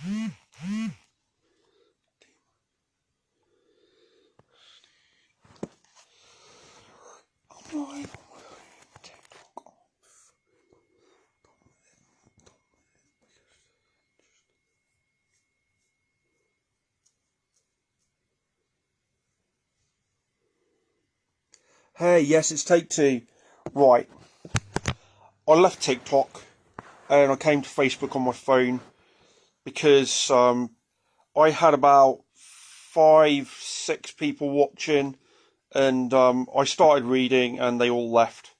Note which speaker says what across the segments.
Speaker 1: Hey, yes, it's take two. Right. I left TikTok and I came to Facebook on my phone because I had about 5, 6 people watching, and I started reading and they all left.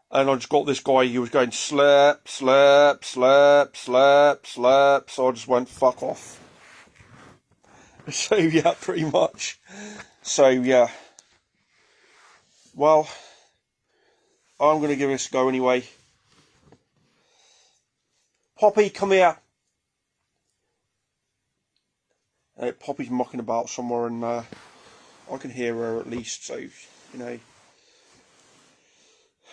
Speaker 1: And I just got this guy who was going slurp, slurp, slurp, slurp, slurp, so I just went fuck off. So yeah, pretty much. So yeah. Well, I'm going to give this a go anyway. Poppy, come here. Poppy's mucking about somewhere, and I can hear her at least, so, you know.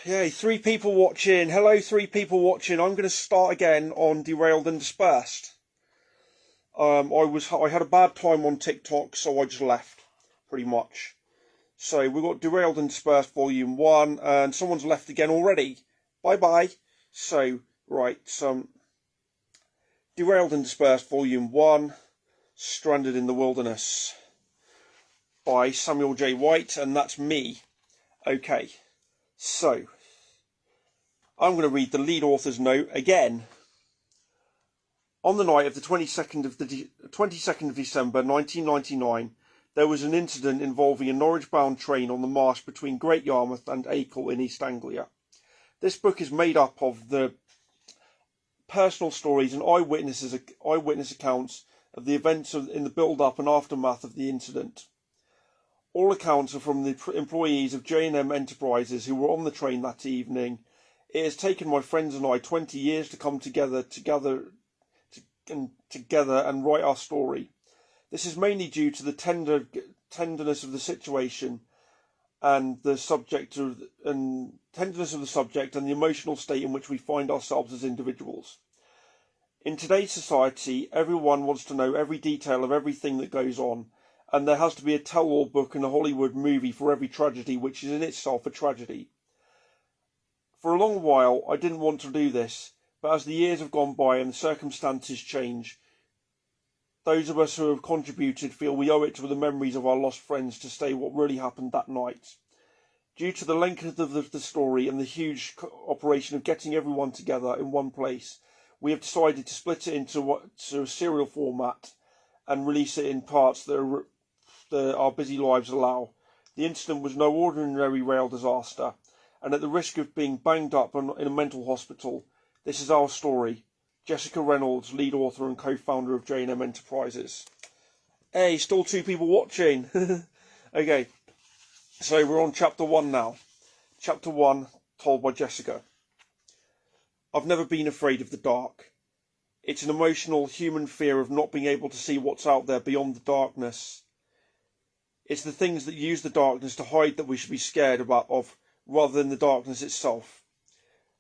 Speaker 1: Yay, 3 people watching. Hello, 3 people watching. I'm going to start again on Derailed and Dispersed. I had a bad time on TikTok, so I just left, pretty much. So we've got Derailed and Dispersed Volume 1, and someone's left again already. Bye-bye. So, right, Derailed and Dispersed Volume 1, Stranded in the Wilderness, by Samuel J. White, and that's me. Okay, so, I'm going to read the lead author's note again. On the night of the 22nd of December 1999, there was an incident involving a Norwich-bound train on the marsh between Great Yarmouth and Acle in East Anglia. This book is made up of the personal stories and eyewitness accounts of the events in the build-up and aftermath of the incident. All accounts are from the employees of J&M Enterprises who were on the train that evening. It has taken my friends and I 20 years to come together and write our story. This is mainly due to the tenderness of the situation and the subject and the emotional state in which we find ourselves as individuals. In today's society, everyone wants to know every detail of everything that goes on, and there has to be a tell-all book and a Hollywood movie for every tragedy, which is in itself a tragedy. For a long while, I didn't want to do this, but as the years have gone by and the circumstances change, those of us who have contributed feel we owe it to the memories of our lost friends to say what really happened that night. Due to the length of the story and the huge operation of getting everyone together in one place, we have decided to split it into a serial format and release it in parts that our busy lives allow. The incident was no ordinary rail disaster, and at the risk of being banged up in a mental hospital, this is our story. Jessica Reynolds, lead author and co-founder of J&M Enterprises. Hey, still 2 people watching. Okay, so we're on chapter 1 now. Chapter 1, told by Jessica. I've never been afraid of the dark. It's an emotional, human fear of not being able to see what's out there beyond the darkness. It's the things that use the darkness to hide that we should be scared of, rather than the darkness itself.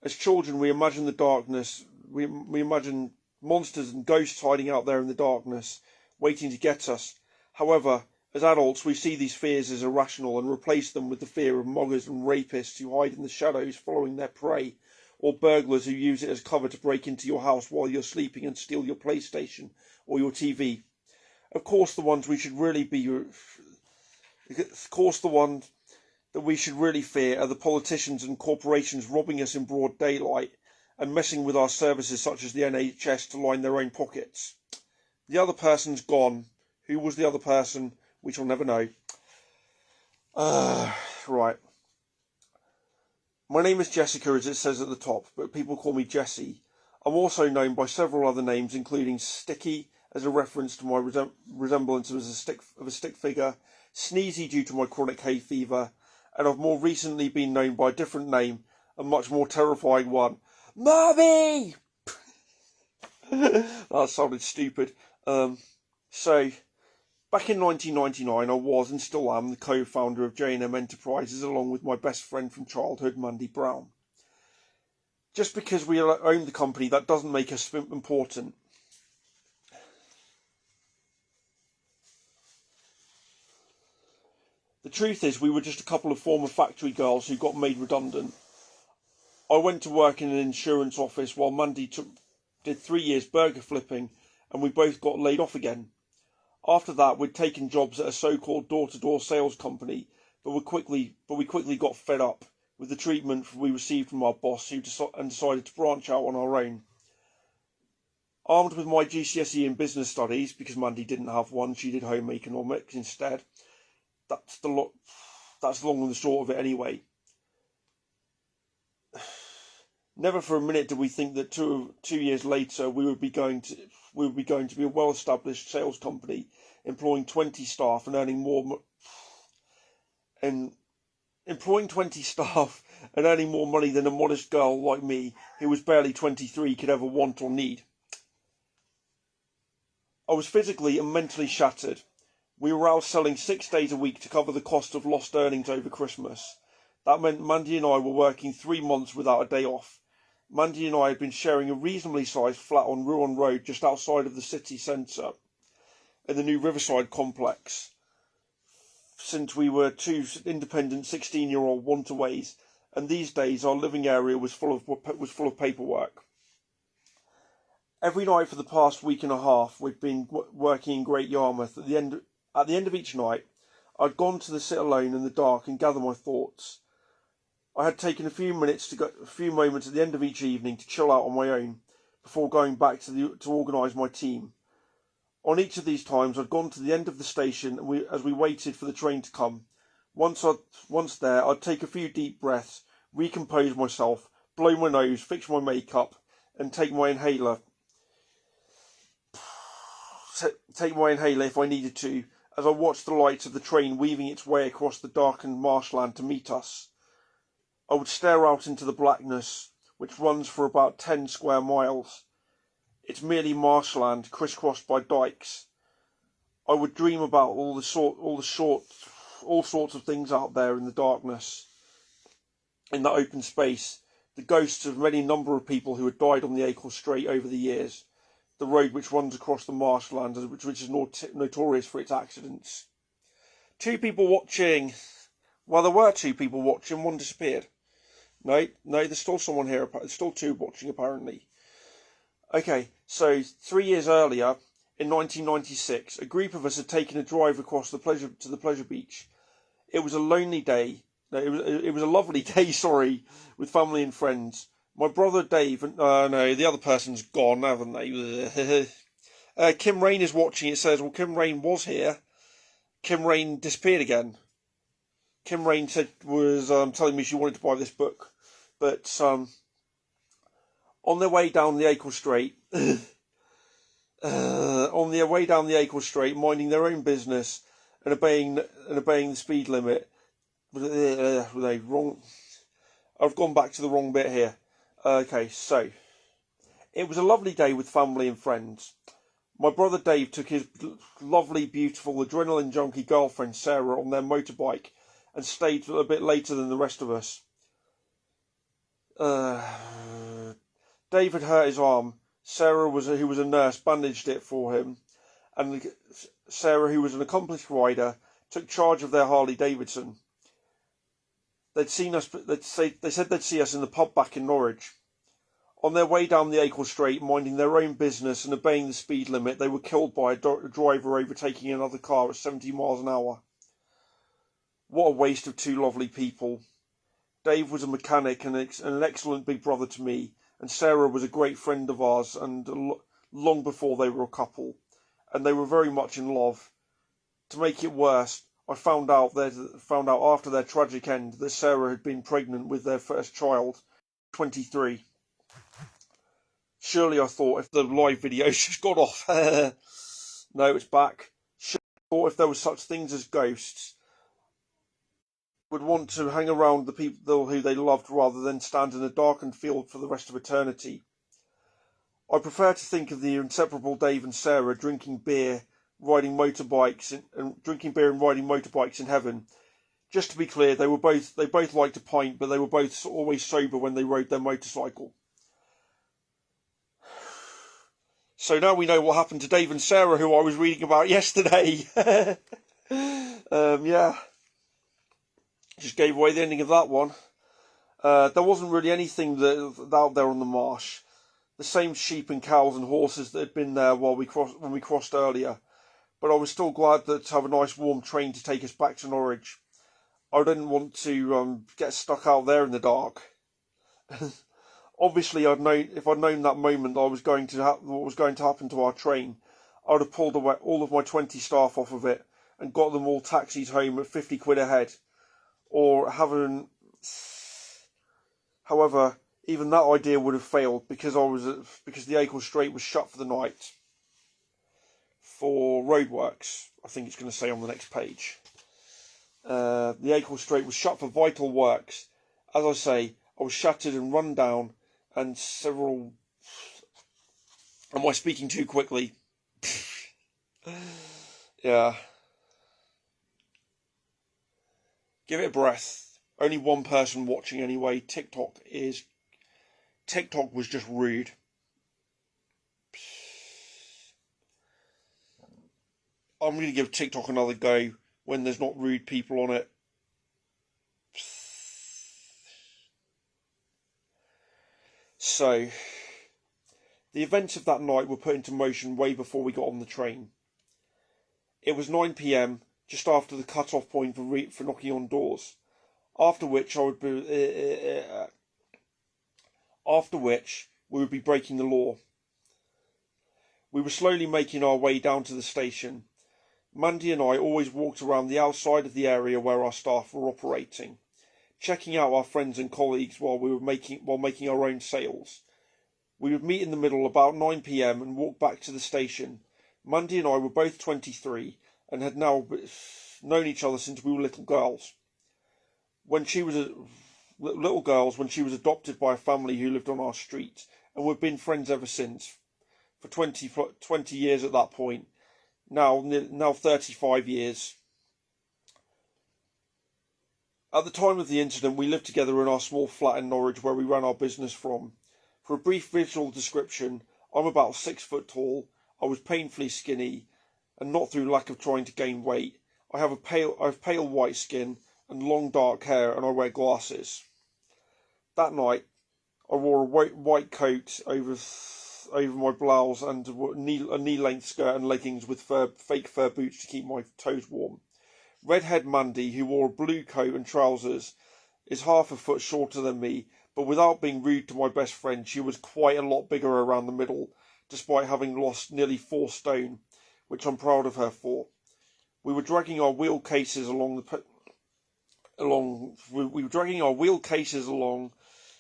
Speaker 1: As children, we imagine the darkness. We imagine monsters and ghosts hiding out there in the darkness, waiting to get us. However, as adults, we see these fears as irrational and replace them with the fear of muggers and rapists who hide in the shadows following their prey, or burglars who use it as cover to break into your house while you're sleeping and steal your PlayStation or your TV. Of course, the ones we should really fear are the politicians and corporations robbing us in broad daylight and messing with our services such as the NHS to line their own pockets. The other person's gone. Who was the other person? We shall never know. Right. My name is Jessica, as it says at the top, but people call me Jessie. I'm also known by several other names, including Sticky, as a reference to my resemblance of a stick figure, Sneezy due to my chronic hay fever, and I've more recently been known by a different name, a much more terrifying one. Mommy! That sounded stupid. So, back in 1999, I was and still am the co-founder of J&M Enterprises, along with my best friend from childhood, Mandy Brown. Just because we own the company, that doesn't make us important. truth is, we were just a couple of former factory girls who got made redundant. I went to work in an insurance office while Mandy did 3 years burger flipping, and we both got laid off again. After that, we'd taken jobs at a so-called door-to-door sales company, but we quickly got fed up with the treatment we received from our boss, and decided to branch out on our own. Armed with my GCSE in business studies, because Mandy didn't have one, she did home economics instead. That's the long and the short of it anyway. Never for a minute did we think that 2 years later we would be going to be a well-established sales company, employing 20 staff and earning more money than a modest girl like me, who was barely 23, could ever want or need. I was physically and mentally shattered. We were out selling 6 days a week to cover the cost of lost earnings over Christmas. That meant Mandy and I were working 3 months without a day off. Mandy and I had been sharing a reasonably sized flat on Rouen Road just outside of the city centre in the new Riverside complex, since we were 2 independent 16-year-old want-aways, and these days our living area was full of paperwork. Every night for the past week and a half we'd been working in Great Yarmouth. At the end of each night, I'd gone to sit alone in the dark and gather my thoughts. I had taken a few moments at the end of each evening to chill out on my own before going back to organise my team. On each of these times, I'd gone to the end of the station as we waited for the train to come. Once there, I'd take a few deep breaths, recompose myself, blow my nose, fix my makeup, and take my inhaler if I needed to, as I watched the lights of the train weaving its way across the darkened marshland to meet us. I would stare out into the blackness, which runs for about 10 square miles. It's merely marshland crisscrossed by dikes. I would dream about all sorts of things out there in the darkness, in that open space, the ghosts of any number of people who had died on the Acle Strait over the years, the road which runs across the marshland, which is notorious for its accidents. 2 people watching. Well, there were 2 people watching, one disappeared. No, there's still someone here. There's still 2 watching, apparently. Okay, so 3 years earlier, in 1996, a group of us had taken a drive across to the pleasure beach. It was a lonely day. No, it was a lovely day, with family and friends. My brother Dave, no, the other person's gone, haven't they? Kim Rain is watching. It says, well, Kim Rain was here. Kim Rain disappeared again. Kim Rain was telling me she wanted to buy this book, but on their way down the Acle Strait, minding their own business and obeying the speed limit. Wrong. I've gone back to the wrong bit here. Okay, so it was a lovely day with family and friends. My brother Dave took his lovely, beautiful, adrenaline junkie girlfriend Sarah on their motorbike and stayed a bit later than the rest of us. Dave had hurt his arm. Sarah, who was a nurse, bandaged it for him, and Sarah, who was an accomplished rider, took charge of their Harley Davidson. They said they'd see us in the pub back in Norwich. On their way down the Acle Strait, minding their own business and obeying the speed limit, they were killed by a driver overtaking another car at 70 miles an hour. What a waste of 2 lovely people. Dave was a mechanic and an excellent big brother to me, and Sarah was a great friend of ours, and long before they were a couple, and they were very much in love. To make it worse, I found out after their tragic end that Sarah had been pregnant with their first child, 23. Surely, I thought, if the live video just got off. No, it's back. Surely I thought if there were such things as ghosts, would want to hang around the people who they loved rather than stand in a darkened field for the rest of eternity. I prefer to think of the inseparable Dave and Sarah drinking beer, riding motorbikes in heaven. Just to be clear, they both liked a pint, but they were both always sober when they rode their motorcycle. So now we know what happened to Dave and Sarah, who I was reading about yesterday. Yeah. Just gave away the ending of that one. There wasn't really anything out there on the marsh. The same sheep and cows and horses that had been there when we crossed earlier. But I was still glad to have a nice warm train to take us back to Norwich. I didn't want to get stuck out there in the dark. Obviously, if I'd known that moment what was going to happen to our train, I would have pulled away all of my 20 staff off of it and got them all taxis home at 50 quid a head. However, even that idea would have failed because the Acle Strait was shut for the night for roadworks. I think it's going to say on the next page. The Acle Strait was shut for vital works. As I say, I was shattered and run down, and several. Am I speaking too quickly? Yeah. Give it a breath. Only one person watching anyway. TikTok was just rude. I'm going to give TikTok another go when there's not rude people on it. So, the events of that night were put into motion way before we got on the train. It was 9 p.m, just after the cut-off point for knocking on doors. After which we would be breaking the law. We were slowly making our way down to the station. Mandy and I always walked around the outside of the area where our staff were operating, checking out our friends and colleagues while making our own sales. We would meet in the middle about 9 p.m. and walk back to the station. Mandy and I were both 23 and had now known each other since we were little girls. When she was adopted by a family who lived on our street, and we've been friends ever since, for 20 years at that point. Now 35 years. At the time of the incident, we lived together in our small flat in Norwich where we ran our business from. For a brief visual description, I'm about 6 foot tall, I was painfully skinny, and not through lack of trying to gain weight. I have pale white skin and long dark hair, and I wear glasses. That night, I wore a white coat over my blouse and a knee-length skirt and leggings with fake fur boots to keep my toes warm. Redhead Mandy, who wore a blue coat and trousers, is half a foot shorter than me, but without being rude to my best friend, she was quite a lot bigger around the middle, despite having lost nearly 4 stone, which I'm proud of her for. We were dragging our wheel cases along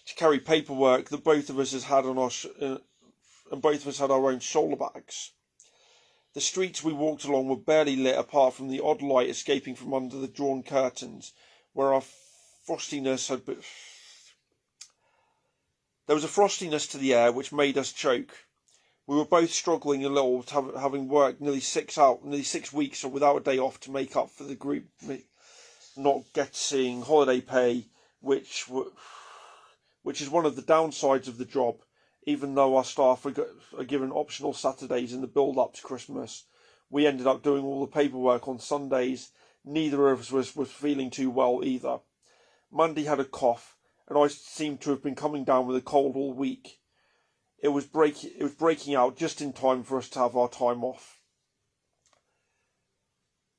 Speaker 1: to carry paperwork that both of us had on and both of us had our own shoulder bags. The streets we walked along were barely lit apart from the odd light escaping from under the drawn curtains, where our frostiness had been. There was a frostiness to the air which made us choke. We were both struggling a little, having worked nearly 6 weeks without a day off to make up for the group not getting holiday pay, which is one of the downsides of the job. Even though our staff are given optional Saturdays in the build-up to Christmas, we ended up doing all the paperwork on Sundays. Neither of us was feeling too well either. Mandy had a cough, and I seemed to have been coming down with a cold all week. It was breaking out just in time for us to have our time off.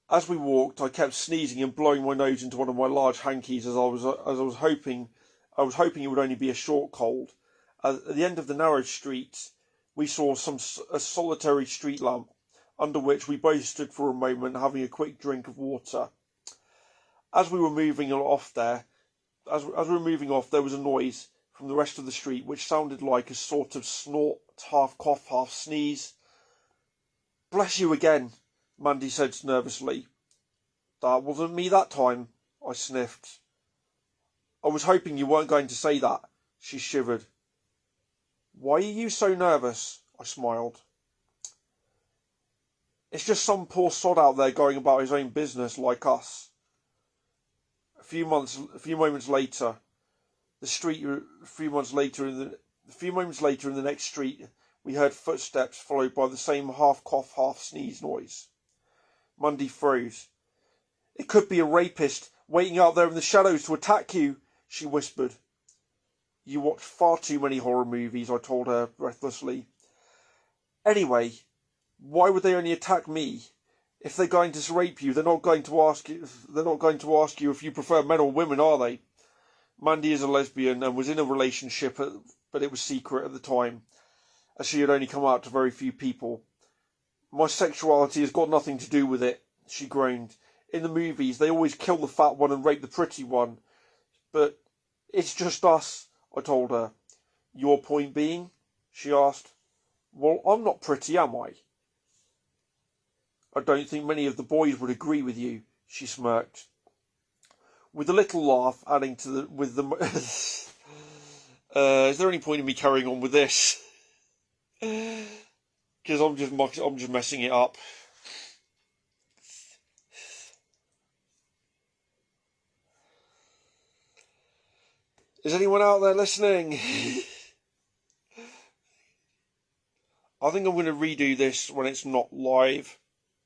Speaker 1: As we walked, I kept sneezing and blowing my nose into one of my large hankies as I was hoping it would only be a short cold. At the end of the narrow street, we saw a solitary street lamp, under which we both stood for a moment, having a quick drink of water. As we were moving off, there was a noise from the rest of the street, which sounded like a sort of snort, half cough, half sneeze. "Bless you again," Mandy said nervously. "That wasn't me that time," I sniffed. "I was hoping you weren't going to say that," she shivered. "Why are you so nervous?" I smiled. "It's just some poor sod out there going about his own business like us." A few moments later, in the next street, we heard footsteps followed by the same half cough, half sneeze noise. Mandy froze. "It could be a rapist waiting out there in the shadows to attack you, she whispered. You watch far too many horror movies, I told her breathlessly. Anyway, why would they only attack me? If they're going to rape you, they're not going to ask you if you prefer men or women, are they? Mandy is a lesbian and was in a relationship, but it was secret at the time, as she had only come out to very few people. My sexuality has got nothing to do with it, she groaned. In the movies, they always kill the fat one and rape the pretty one. But it's just us, I told her. Your point being? She asked. Well, I'm not pretty, am I? I don't think many of the boys would agree with you, she smirked, with a little laugh adding to the with the. Is there any point in me carrying on with this? Because I'm just messing it up. Is anyone out there listening? I think I'm going to redo this when it's not live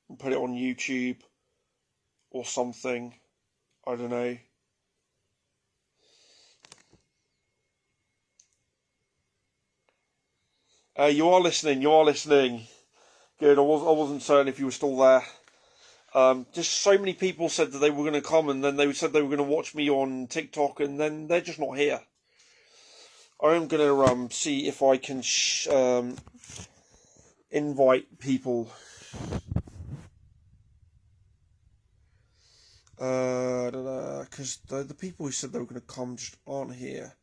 Speaker 1: and put it on YouTube or something. I don't know. You are listening. Good. I wasn't certain if you were still there. Just so many people said that they were going to come, and then they said they were going to watch me on TikTok, and then they're just not here. I am going to see if I can invite people. Because the people who said they were going to come just aren't here.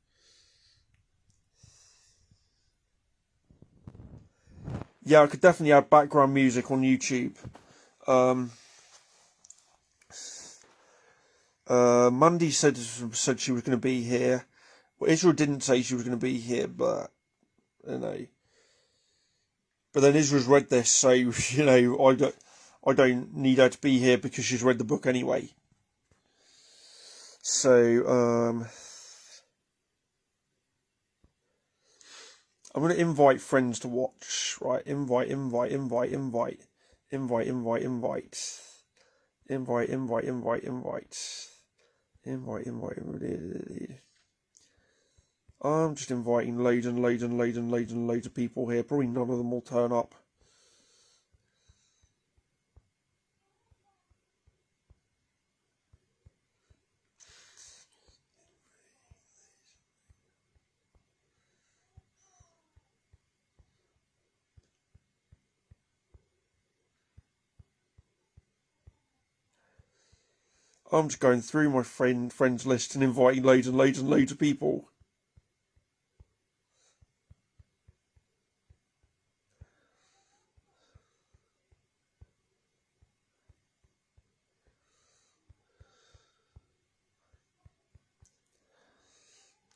Speaker 1: Yeah, I could definitely add background music on YouTube. Mandy said she was going to be here. Well, Israel didn't say she was going to be here, but you know. But then Israel's read this, so you know I don't need her to be here because she's read the book anyway. So I'm going to invite friends to watch. Right, invite. I'm just inviting loads of people here. Probably none of them will turn up. I'm just going through my friends list and inviting loads of people.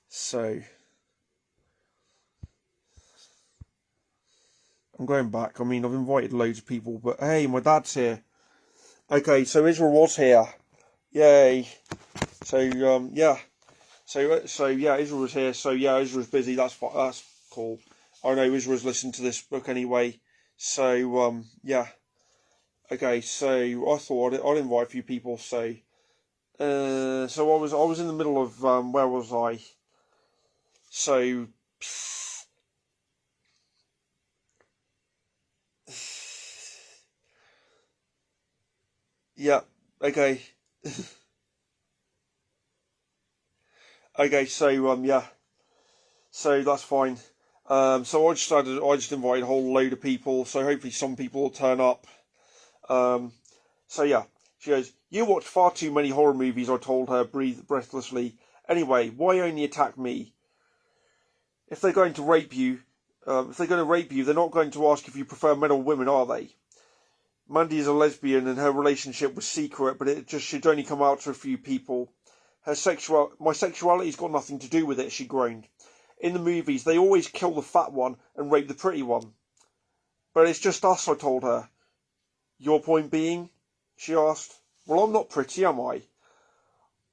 Speaker 1: So I'm going back. I mean, I've invited loads of people, but hey, my dad's here. Okay, so Israel was here. Yay. So yeah. So yeah, Israel was here. So yeah, Israel's busy. That's cool. I know Israel's listened to this book anyway. So yeah. Okay, so I thought I'd invite a few people. So I was in the middle of where was I? So yeah. Okay. Okay, so yeah, so that's fine. So I just invited a whole load of people. So hopefully some people will turn up. So yeah, she goes. You watch far too many horror movies, I told her, breathlessly. Anyway, why only attack me? If they're going to rape you, they're not going to ask if you prefer men or women, are they? Mandy is a lesbian, and her relationship was secret, but she'd only come out to a few people. My sexuality's got nothing to do with it, she groaned. In the movies, they always kill the fat one and rape the pretty one. But it's just us, I told her. Your point being? She asked. Well, I'm not pretty, am I?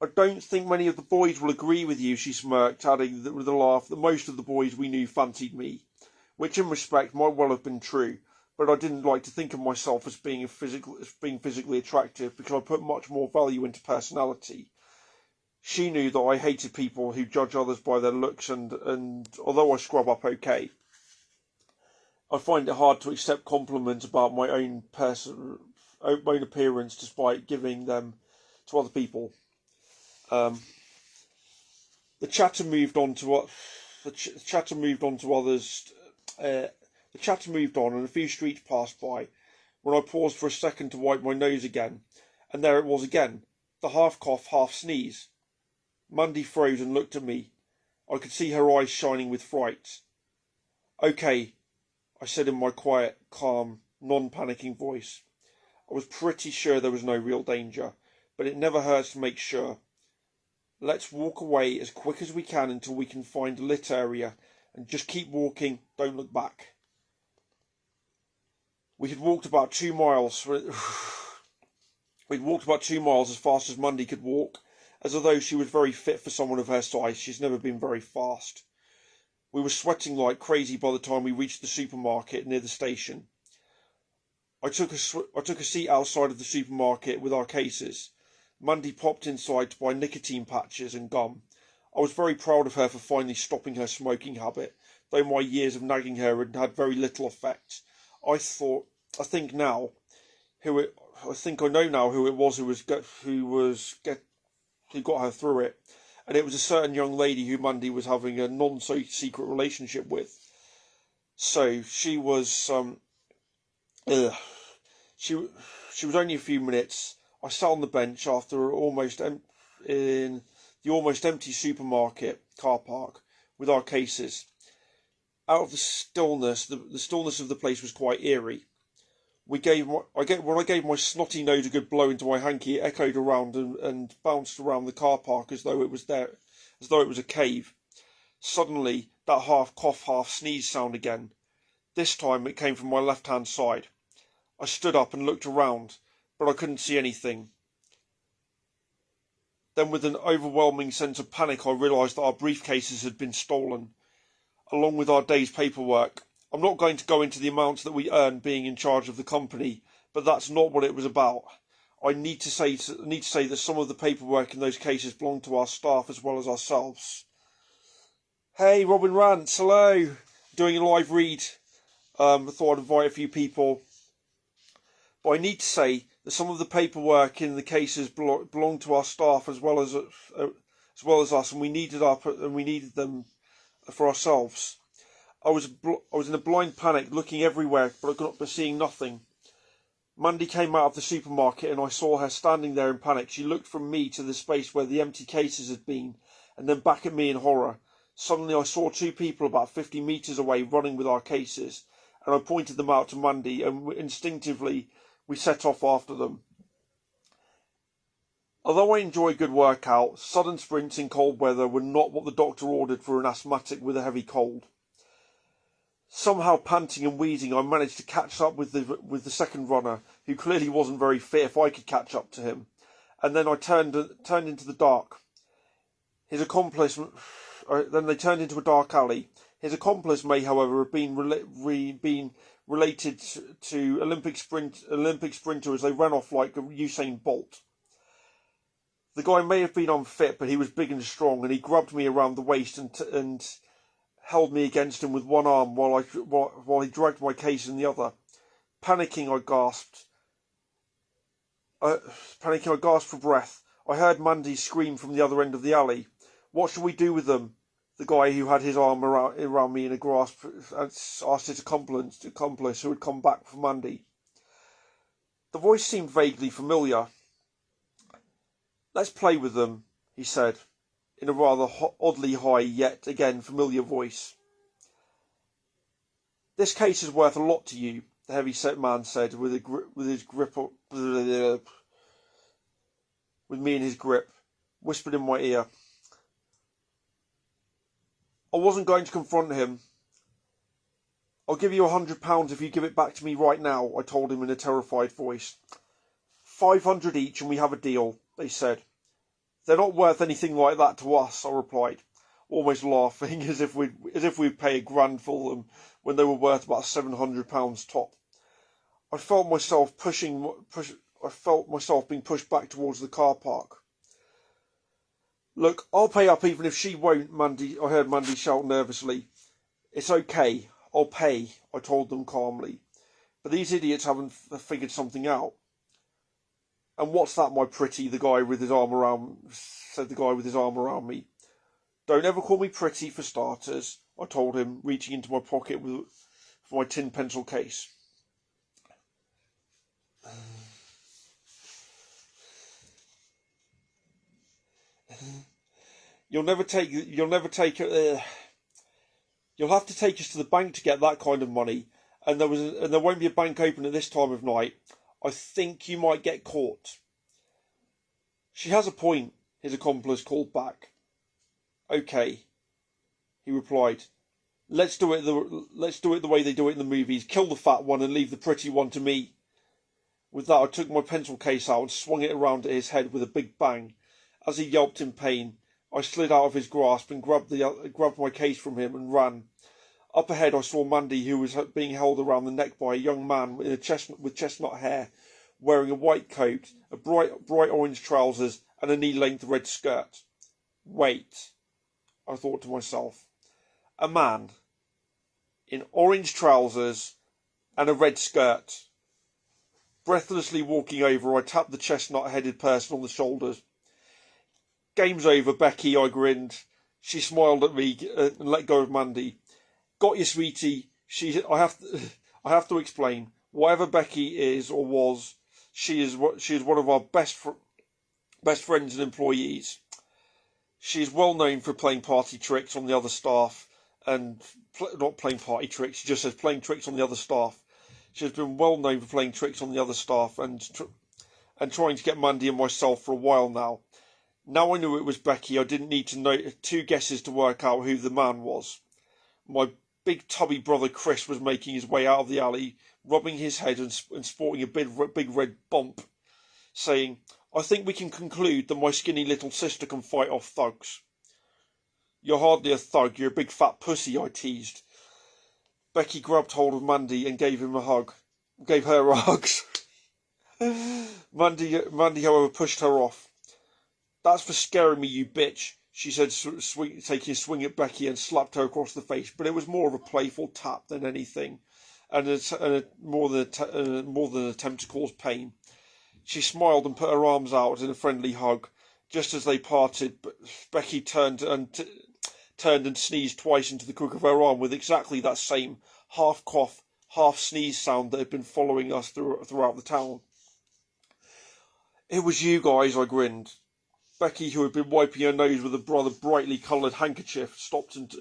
Speaker 1: I don't think many of the boys will agree with you, she smirked, adding with a laugh that most of the boys we knew fancied me, which in respect might well have been true, but I didn't like to think of myself as being physically attractive because I put much more value into personality. She knew that I hated people who judge others by their looks, and although I scrub up okay, I find it hard to accept compliments about my own appearance despite giving them to other people. The chatter moved on to what the chatter moved on to others. The chatter moved on, and a few streets passed by, when I paused for a second to wipe my nose again, and there it was again, the half cough, half sneeze. Mandy froze and looked at me. I could see her eyes shining with fright. "Okay," I said in my quiet, calm, non-panicking voice. I was pretty sure there was no real danger, but it never hurts to make sure. "Let's walk away as quick as we can until we can find a lit area, and just keep walking, don't look back." We had walked about 2 miles. We'd walked about 2 miles as fast as Mandy could walk, as although she was very fit for someone of her size. She's never been very fast. We were sweating like crazy by the time we reached the supermarket near the station. I took a seat outside of the supermarket with our cases. Mandy popped inside to buy nicotine patches and gum. I was very proud of her for finally stopping her smoking habit, though my years of nagging her had had very little effect. I think I know now who it was who got her through it, and it was a certain young lady who Mandy was having a non-so-secret relationship with. So she was she was only a few minutes. I sat on the bench after in the almost empty supermarket car park with our cases. Out of the stillness, the stillness of the place was quite eerie. When I gave my snotty nose a good blow into my hanky, it echoed around and bounced around the car park as though it was a cave. Suddenly, that half cough, half sneeze sound again. This time it came from my left-hand side. I stood up and looked around, but I couldn't see anything. Then, with an overwhelming sense of panic, I realised that our briefcases had been stolen, along with our day's paperwork. I'm not going to go into the amounts that we earned being in charge of the company, but that's not what it was about. I need to say that some of the paperwork in those cases belonged to our staff as well as ourselves. Hey, Robin Rants, hello! Doing a live read. I thought I'd invite a few people. But I need to say that some of the paperwork in the cases belonged to our staff as well as us, and we needed them for ourselves. I was in a blind panic, looking everywhere, but seeing nothing. Mandy came out of the supermarket, and I saw her standing there in panic. She looked from me to the space where the empty cases had been, and then back at me in horror. Suddenly I saw 2 people about 50 metres away running with our cases, and I pointed them out to Mandy, and instinctively we set off after them. Although I enjoy a good workout, sudden sprints in cold weather were not what the doctor ordered for an asthmatic with a heavy cold. Somehow, panting and wheezing, I managed to catch up with the second runner, who clearly wasn't very fit if I could catch up to him. And then I turned into the dark. Then they turned into a dark alley. His accomplice may, however, have been related to Olympic sprinter as they ran off like Usain Bolt. The guy may have been unfit, but he was big and strong, and he grabbed me around the waist and held me against him with one arm while he dragged my case in the other. Panicking, I gasped for breath. I heard Mandy scream from the other end of the alley. "What shall we do with them?" The guy who had his arm around me in a grasp asked his accomplice who had come back for Mandy. The voice seemed vaguely familiar. "Let's play with them," he said, in a rather oddly high yet again familiar voice. "This case is worth a lot to you," the heavy-set man said, with me in his grip, whispered in my ear. I wasn't going to confront him. "I'll give you £100 if you give it back to me right now," I told him in a terrified voice. "500 each and we have a deal," they said. "They're not worth anything like that to us," I replied, almost laughing as if we'd pay £1,000 for them when they were worth about £700 top. I felt myself being pushed back towards the car park. Look, I'll pay up even if she won't, Mandy. I heard Mandy shout nervously. It's okay. I'll pay, I told them calmly. But these idiots haven't figured something out. And what's that, my pretty, said the guy with his arm around me. Don't ever call me pretty for starters, I told him, reaching into my pocket for my tin pencil case. You'll have to take us to the bank to get that kind of money, and there won't be a bank open at this time of night. I think you might get caught. She has a point, his accomplice called back. Okay, he replied. Let's do it the way they do it in the movies. Kill the fat one and leave the pretty one to me. With that, I took my pencil case out and swung it around at his head with a big bang. As he yelped in pain, I slid out of his grasp and grabbed my case from him and ran. Up ahead, I saw Mandy, who was being held around the neck by a young man with chestnut hair, wearing a white coat, a bright orange trousers, and a knee-length red skirt. Wait, I thought to myself. A man in orange trousers and a red skirt. Breathlessly walking over, I tapped the chestnut-headed person on the shoulders. Game's over, Becky, I grinned. She smiled at me and let go of Mandy. Got you, sweetie. I have to explain. Whatever Becky is or was, she is one of our best friends and employees. She is well known for playing party tricks on the other staff, and not playing party tricks. She just says playing tricks on the other staff. She has been well known for playing tricks on the other staff and trying to get Mandy and myself for a while now. Now I knew it was Becky. I didn't need to know 2 guesses to work out who the man was. My big tubby brother Chris was making his way out of the alley, rubbing his head and sporting a big red bump, saying, I think we can conclude that my skinny little sister can fight off thugs. You're hardly a thug, you're a big fat pussy, I teased. Becky grabbed hold of Mandy and gave her a hug. Mandy, however, pushed her off. That's for scaring me, you bitch, she said, taking a swing at Becky, and slapped her across the face, but it was more of a playful tap than anything, and more than an attempt to cause pain. She smiled and put her arms out in a friendly hug. Just as they parted, Becky turned and sneezed twice into the crook of her arm with exactly that same half-cough, half-sneeze sound that had been following us throughout the town. It was you guys, I grinned. Becky, who had been wiping her nose with a rather brightly coloured handkerchief, stopped and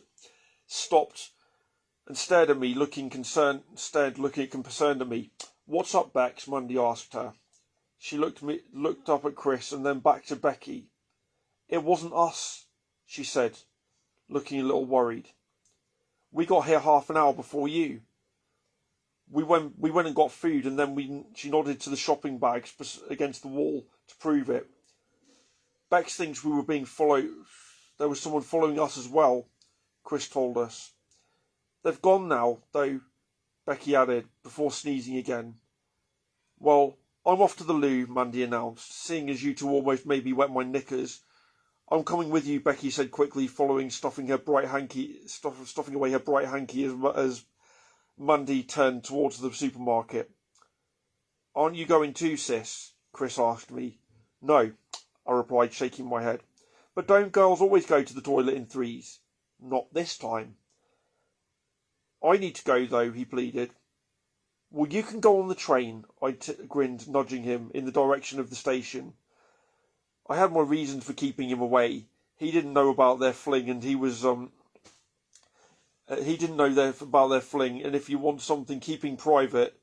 Speaker 1: stared at me, looking concerned at me. What's up, Bex? Mandy asked her. She looked up at Chris and then back to Becky. It wasn't us, she said, looking a little worried. We got here half an hour before you. We went and got food, and then she nodded to the shopping bags against the wall to prove it. Bex thinks we were being followed. There was someone following us as well, Chris told us. They've gone now, though, Becky added, before sneezing again. Well, I'm off to the loo, Mandy announced, seeing as you two almost made me wet my knickers. I'm coming with you, Becky said quickly, stuffing away her bright hanky as Mandy turned towards the supermarket. Aren't you going too, sis? Chris asked me. No, I replied, shaking my head. But don't girls always go to the toilet in threes? Not this time. I need to go, though, he pleaded. Well, you can go on the train, I grinned, nudging him in the direction of the station. I had my reasons for keeping him away. He didn't know about their fling, and about their fling, and if you want something keeping private,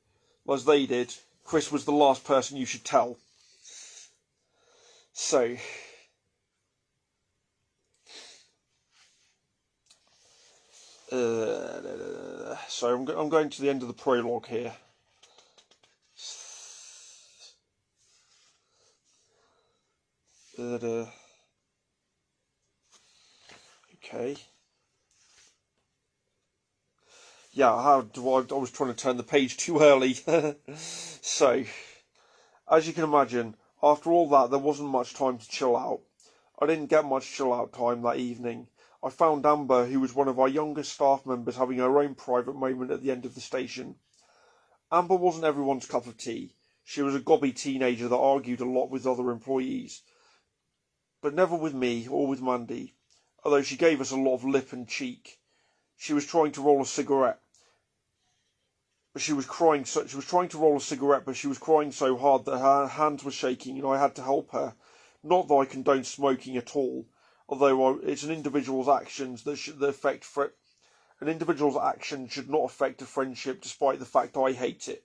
Speaker 1: as they did, Chris was the last person you should tell. So I'm going to the end of the prologue here. Okay. Yeah, I was trying to turn the page too early. So, as you can imagine, after all that, there wasn't much time to chill out. I didn't get much chill-out time that evening. I found Amber, who was one of our youngest staff members, having her own private moment at the end of the station. Amber wasn't everyone's cup of tea. She was a gobby teenager that argued a lot with other employees, but never with me or with Mandy, although she gave us a lot of lip and cheek. She was trying to roll a cigarette, but she was crying so hard that her hands were shaking, and I had to help her. Not that I condone smoking at all, although it's an individual's actions an individual's action should not affect a friendship, despite the fact I hate it.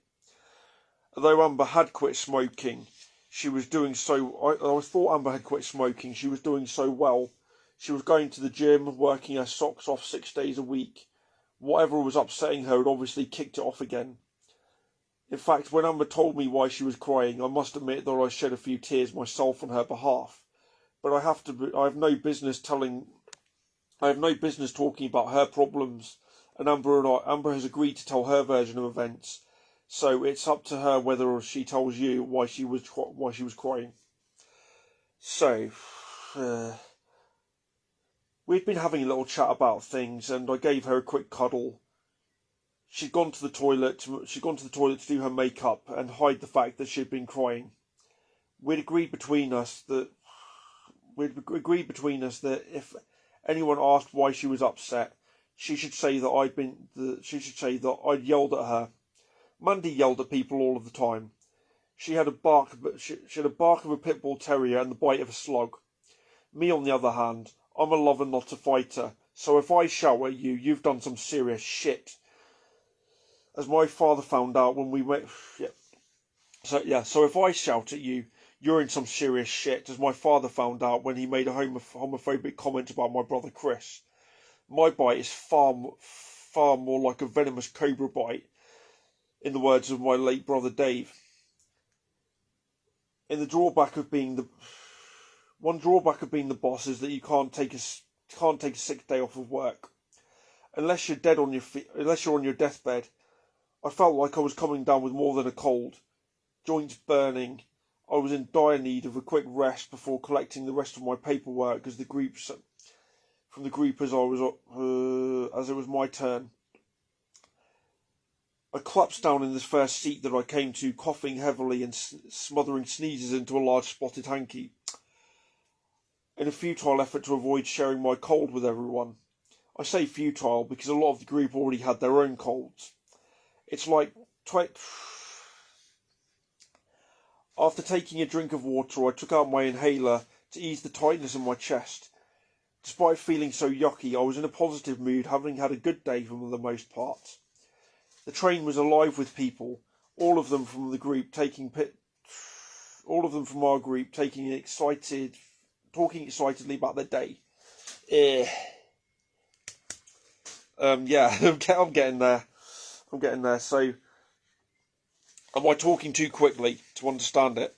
Speaker 1: Although Amber had quit smoking, she was doing so. I thought Amber had quit smoking. She was doing so well. She was going to the gym, working her socks off 6 days a week. Whatever was upsetting her had obviously kicked it off again. In fact, when Amber told me why she was crying, I must admit that I shed a few tears myself on her behalf. But I have no business talking about her problems, and Amber has agreed to tell her version of events. So it's up to her whether she tells you why she was crying. So, we'd been having a little chat about things, and I gave her a quick cuddle. She'd gone to the toilet to do her makeup and hide the fact that she'd been crying. We'd agreed between us that if anyone asked why she was upset, she should say that I'd yelled at her. Mandy yelled at people all of the time. She had a bark of a pit bull terrier and the bite of a slug. Me, on the other hand, I'm a lover, not a fighter. So if I shout at you, you've done some serious shit. As my father found out when we went, So if I shout at you, you're in some serious shit, as my father found out when he made a homophobic comment about my brother Chris. My bite is far more like a venomous cobra bite, in the words of my late brother Dave. One drawback of being the boss is that you can't take a sick day off of work, unless you're on your deathbed. I felt like I was coming down with more than a cold, joints burning. I was in dire need of a quick rest before collecting the rest of my paperwork as it was my turn. I collapsed down in the first seat that I came to, coughing heavily and smothering sneezes into a large spotted hanky, in a futile effort to avoid sharing my cold with everyone. I say futile because a lot of the group already had their own colds. It's like After taking a drink of water, I took out my inhaler to ease the tightness in my chest. Despite feeling so yucky, I was in a positive mood, having had a good day for the most part. The train was alive with people, all of them from our group talking excitedly about their day. I'm getting there. So, am I talking too quickly to understand it?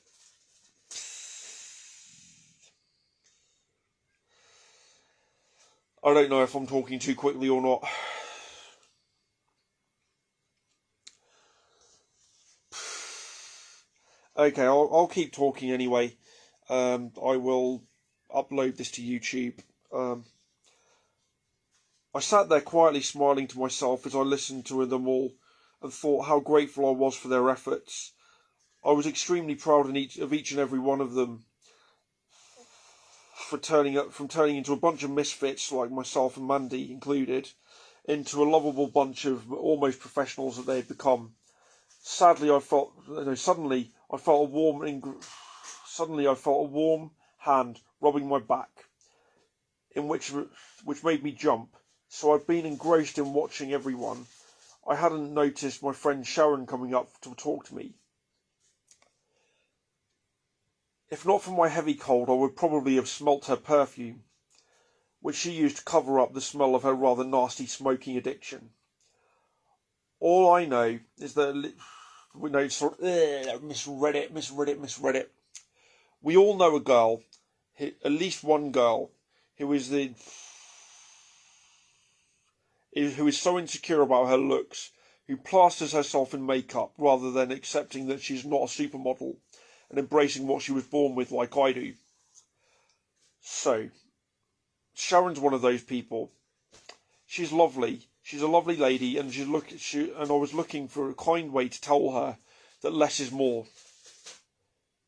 Speaker 1: I don't know if I'm talking too quickly or not. Okay, I'll keep talking anyway. I will upload this to YouTube. I sat there quietly smiling to myself as I listened to them all and thought how grateful I was for their efforts. I was extremely proud of each and every one of them from turning into a bunch of misfits like myself and Mandy included, into a lovable bunch of almost professionals that they had become. Suddenly I felt a warm hand rubbing my back, which made me jump. So I'd been engrossed in watching everyone. I hadn't noticed my friend Sharon coming up to talk to me. If not for my heavy cold, I would probably have smelt her perfume, which she used to cover up the smell of her rather nasty smoking addiction. All I know is that misread it. We all know a girl, at least one girl, who is so insecure about her looks, who plasters herself in makeup rather than accepting that she's not a supermodel and embracing what she was born with like I do. So, Sharon's one of those people. She's lovely. She's a lovely lady, and and I was looking for a kind way to tell her that less is more.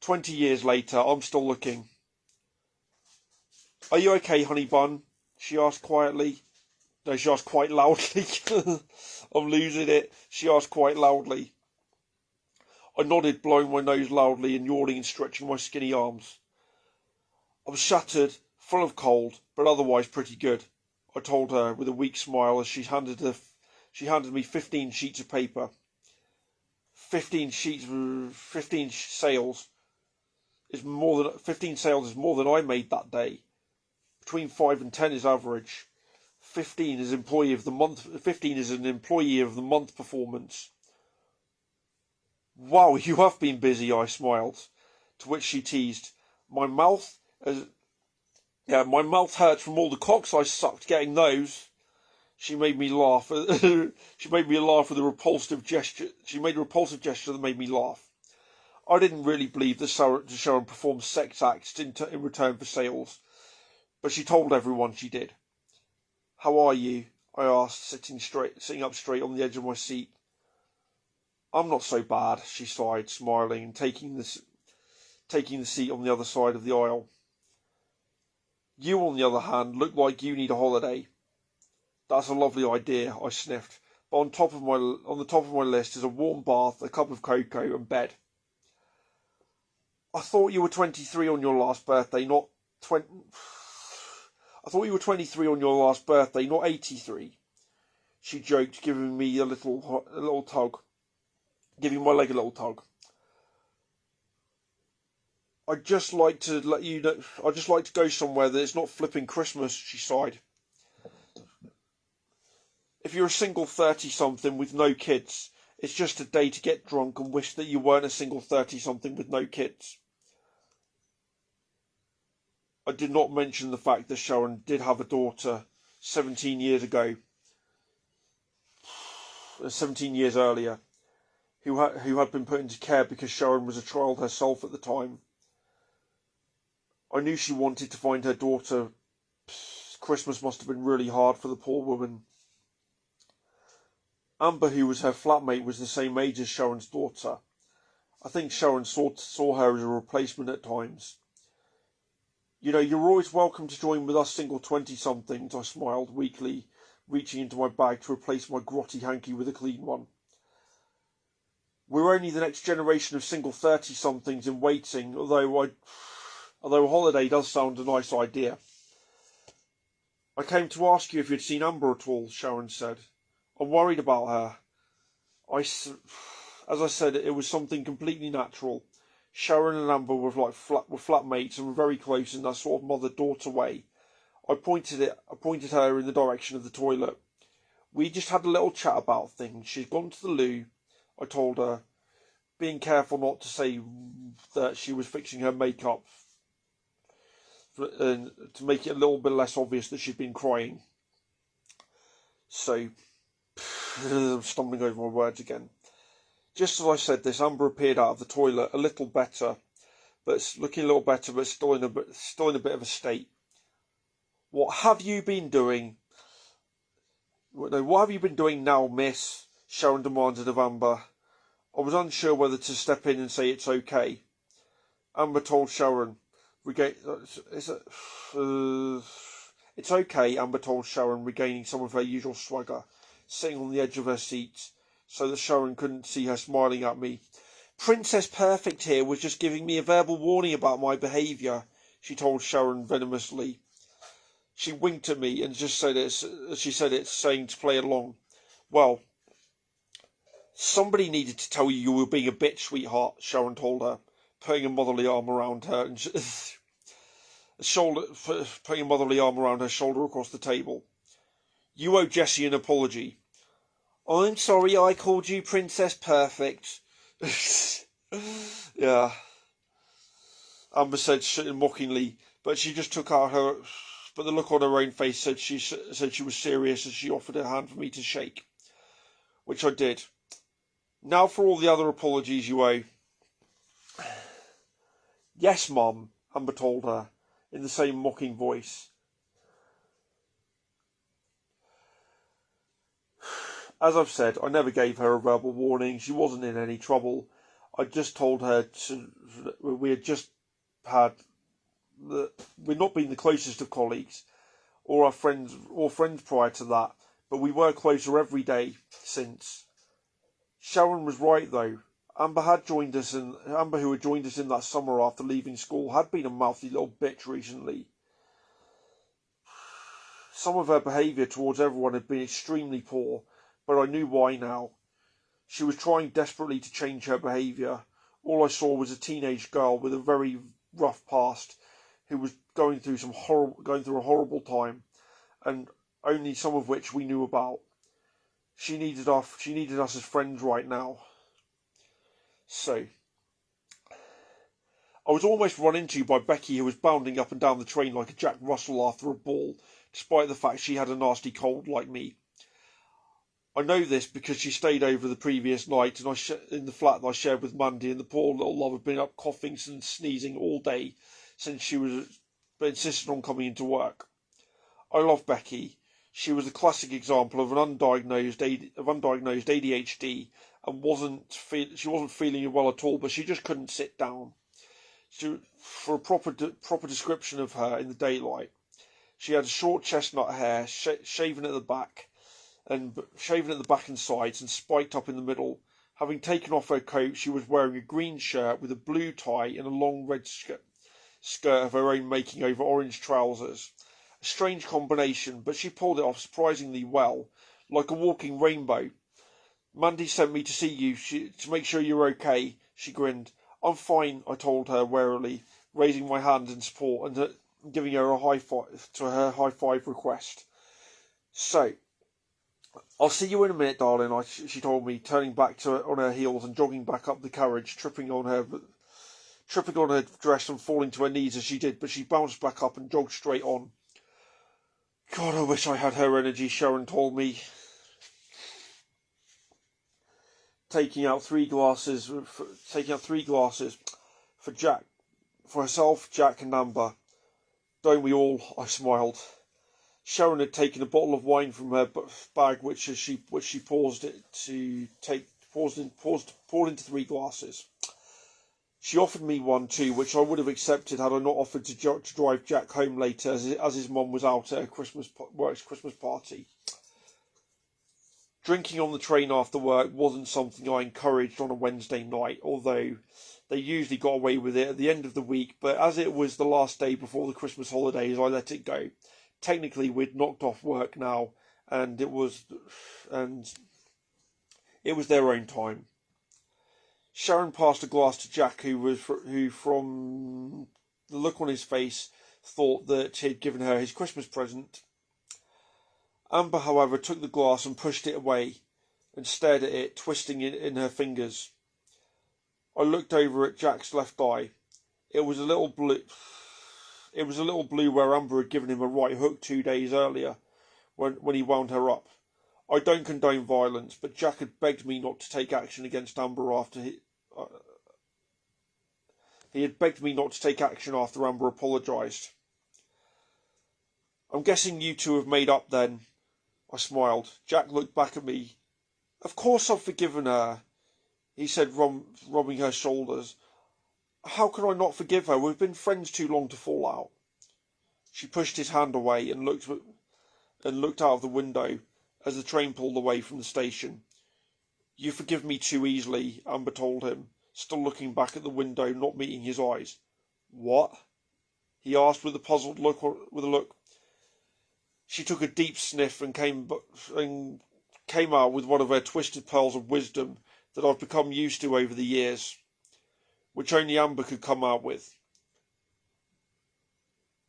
Speaker 1: 20 years later, I'm still looking. Are you okay, honey bun? She asked quietly. No, she asked quite loudly. I'm losing it. She asked quite loudly. I nodded, blowing my nose loudly and yawning and stretching my skinny arms. I was shattered, full of cold, but otherwise pretty good, I told her with a weak smile as she handed me 15 sheets of paper. 15 sales is more than I made that day. Between 5 and 10 is average. 15 is an employee of the month performance. Wow, you have been busy, I smiled, to which she teased. My mouth hurts from all the cocks I sucked getting those. She made me laugh. She made me laugh with a repulsive gesture. She made a repulsive gesture that made me laugh. I didn't really believe that Sharon performed sex acts in return for sales, but she told everyone she did. How are you? I asked, sitting up straight on the edge of my seat. I'm not so bad, she sighed, smiling and taking the seat on the other side of the aisle. You, on the other hand, look like you need a holiday. That's a lovely idea, I sniffed, but on the top of my list is a warm bath, a cup of cocoa, and bed. I thought you were 23 on your last birthday, not 20. I thought you were 23 on your last birthday, not 83. She joked, giving me a little tug. Giving my leg a little tug. I'd just like to go somewhere that it's not flipping Christmas, she sighed. If you're a single 30-something with no kids, it's just a day to get drunk and wish that you weren't a single 30-something with no kids. I did not mention the fact that Sharon did have a daughter 17 years earlier, who had been put into care because Sharon was a child herself at the time. I knew she wanted to find her daughter. Christmas must have been really hard for the poor woman. Amber, who was her flatmate, was the same age as Sharon's daughter. I think Sharon saw her as a replacement at times. You know, you're always welcome to join with us single 20-somethings, I smiled weakly, reaching into my bag to replace my grotty hanky with a clean one. We're only the next generation of single 30-somethings in waiting, although a holiday does sound a nice idea. I came to ask you if you'd seen Amber at all, Sharon said. I'm worried about her. As I said, it was something completely natural. Sharon and Amber were flatmates and were very close in that sort of mother-daughter way. I pointed her in the direction of the toilet. We just had a little chat about things. She's gone to the loo, I told her, being careful not to say that she was fixing her makeup to make it a little bit less obvious that she'd been crying. So, I'm stumbling over my words again. Just as I said this, Amber appeared out of the toilet, a little better, looking a little better, but still in a bit of a state. What have you been doing? No, what have you been doing now, miss? Sharon demanded of Amber. I was unsure whether to step in and say it's okay. Amber told Sharon, it's okay, Amber told Sharon, regaining some of her usual swagger, sitting on the edge of her seat, so that Sharon couldn't see her smiling at me. Princess Perfect here was just giving me a verbal warning about my behaviour, she told Sharon venomously. She winked at me and just said it, saying to play along. Well, somebody needed to tell you were being a bitch, sweetheart, Sharon told her, putting a motherly arm around her and putting a motherly arm around her shoulder across the table. You owe Jessie an apology. I'm sorry I called you Princess Perfect. Yeah. Amber said mockingly, but she just took out but the look on her own face said she was serious as she offered her hand for me to shake, which I did. Now for all the other apologies you owe. Yes, Mum, Amber told her, in the same mocking voice. As I've said, I never gave her a verbal warning. She wasn't in any trouble. I just told her we had just had we'd not been the closest of colleagues or friends prior to that, but we were closer every day since. Sharon was right though. Amber, who had joined us in that summer after leaving school, had been a mouthy little bitch recently. Some of her behaviour towards everyone had been extremely poor, but I knew why now. She was trying desperately to change her behaviour. All I saw was a teenage girl with a very rough past, who was going through a horrible time, and only some of which we knew about. She needed us as friends right now. So, I was almost run into by Becky, who was bounding up and down the train like a Jack Russell after a ball, despite the fact she had a nasty cold like me. I know this because she stayed over the previous night in the flat that I shared with Mandy, and the poor little love had been up coughing and sneezing all day since she was insisted on coming into work. I love Becky. She was a classic example of undiagnosed ADHD, and she wasn't feeling well at all, but she just couldn't sit down. For a proper description of her in the daylight, she had short chestnut hair, shaven at the back and sides and spiked up in the middle. Having taken off her coat, she was wearing a green shirt with a blue tie and a long red skirt of her own making over orange trousers. A strange combination, but she pulled it off surprisingly well, like a walking rainbow. Mandy sent me to see you to make sure you're okay, she grinned. I'm fine, I told her warily, raising my hand in support and giving her a high five request. So, I'll see you in a minute, darling, she told me, turning back on her heels and jogging back up the carriage, tripping on her dress and falling to her knees as she did, but she bounced back up and jogged straight on. God, I wish I had her energy, Sharon told me, taking out three glasses for herself, Jack and Amber. Don't we all? I smiled. Sharon had taken a bottle of wine from her bag, which she poured into three glasses. She offered me one too, which I would have accepted had I not offered to drive Jack home later, as his mum was out at a Christmas party. Drinking on the train after work wasn't something I encouraged on a Wednesday night, although they usually got away with it at the end of the week, but as it was the last day before the Christmas holidays, I let it go. Technically, we'd knocked off work now, and it was their own time. Sharon passed a glass to Jack, who from the look on his face, thought that he'd given her his Christmas present. Amber, however, took the glass and pushed it away, and stared at it, twisting it in her fingers. I looked over at Jack's left eye. It was a little blue where Amber had given him a right hook 2 days earlier, when he wound her up. I don't condone violence, but Jack had begged me not to take action against Amber after he had begged me not to take action after Amber apologised. I'm guessing you two have made up then. I smiled. Jack looked back at me. Of course I've forgiven her, he said, rubbing her shoulders. How can I not forgive her? We've been friends too long to fall out. She pushed his hand away and looked out of the window as the train pulled away from the station. You forgive me too easily, Amber told him, still looking back at the window, not meeting his eyes. What? He asked with a puzzled look. She took a deep sniff and came out with one of her twisted pearls of wisdom that I've become used to over the years, which only Amber could come out with.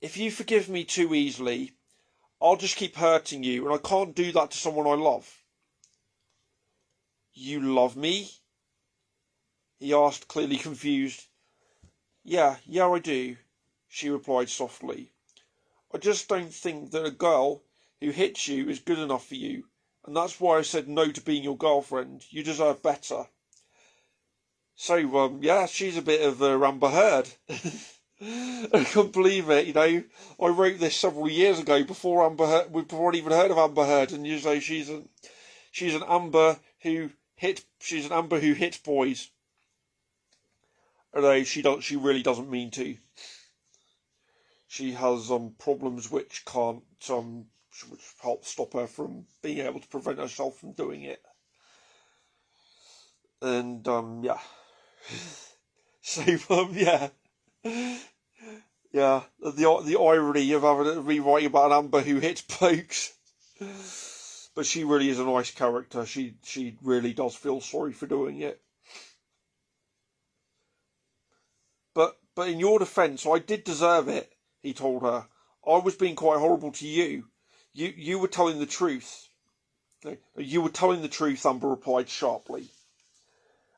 Speaker 1: If you forgive me too easily, I'll just keep hurting you, and I can't do that to someone I love. You love me? He asked, clearly confused. Yeah, I do, she replied softly. I just don't think that a girl who hits you is good enough for you, and that's why I said no to being your girlfriend. You deserve better. So, yeah, she's a bit of a Amber Heard. I can't believe it. I wrote this several years ago before before I'd even heard of Amber Heard, and she's an Amber who hits boys. Although she really doesn't mean to. She has problems which can't which help stop her from being able to prevent herself from doing it. And yeah. So yeah. Yeah, the irony of rewriting about an Amber who hits blokes. But she really is a nice character. She really does feel sorry for doing it. But in your defence, I did deserve it, he told her. I was being quite horrible to you. You were telling the truth. You were telling the truth, Amber replied sharply.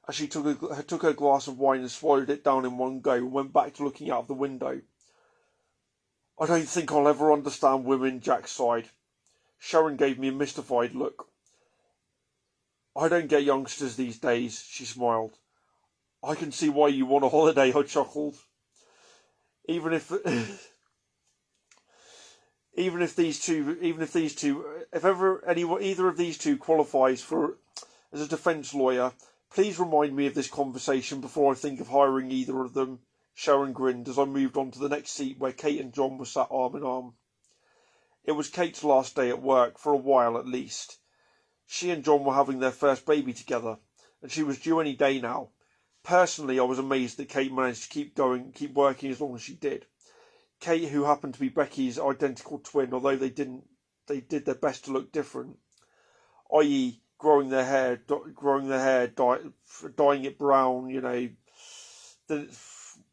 Speaker 1: As she took her glass of wine and swallowed it down in one go and went back to looking out of the window. I don't think I'll ever understand women, Jack sighed. Sharon gave me a mystified look. I don't get youngsters these days, she smiled. I can see why you want a holiday, I chuckled. Even if either of these two qualifies as a defence lawyer, please remind me of this conversation before I think of hiring either of them. Sharon grinned as I moved on to the next seat where Kate and John were sat arm in arm. It was Kate's last day at work, for a while at least. She and John were having their first baby together, and she was due any day now. Personally, I was amazed that Kate managed to keep working as long as she did. Kate, who happened to be Becky's identical twin, although they did their best to look different, i.e., growing their hair, dyeing it brown, that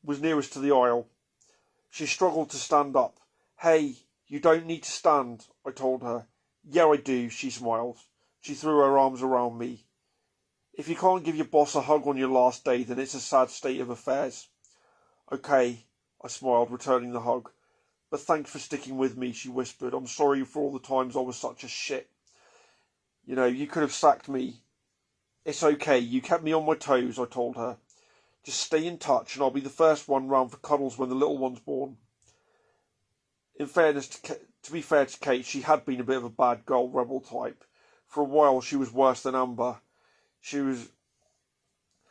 Speaker 1: was nearest to the aisle. She struggled to stand up. Hey, you don't need to stand, I told her. Yeah, I do, she smiled. She threw her arms around me. If you can't give your boss a hug on your last day, then it's a sad state of affairs. Okay, I smiled, returning the hug. But thanks for sticking with me, she whispered. I'm sorry for all the times I was such a shit. You could have sacked me. It's okay, you kept me on my toes, I told her. Just stay in touch and I'll be the first one round for cuddles when the little one's born. In fairness, to be fair to Kate, she had been a bit of a bad girl rebel type. For a while she was worse than Amber. She was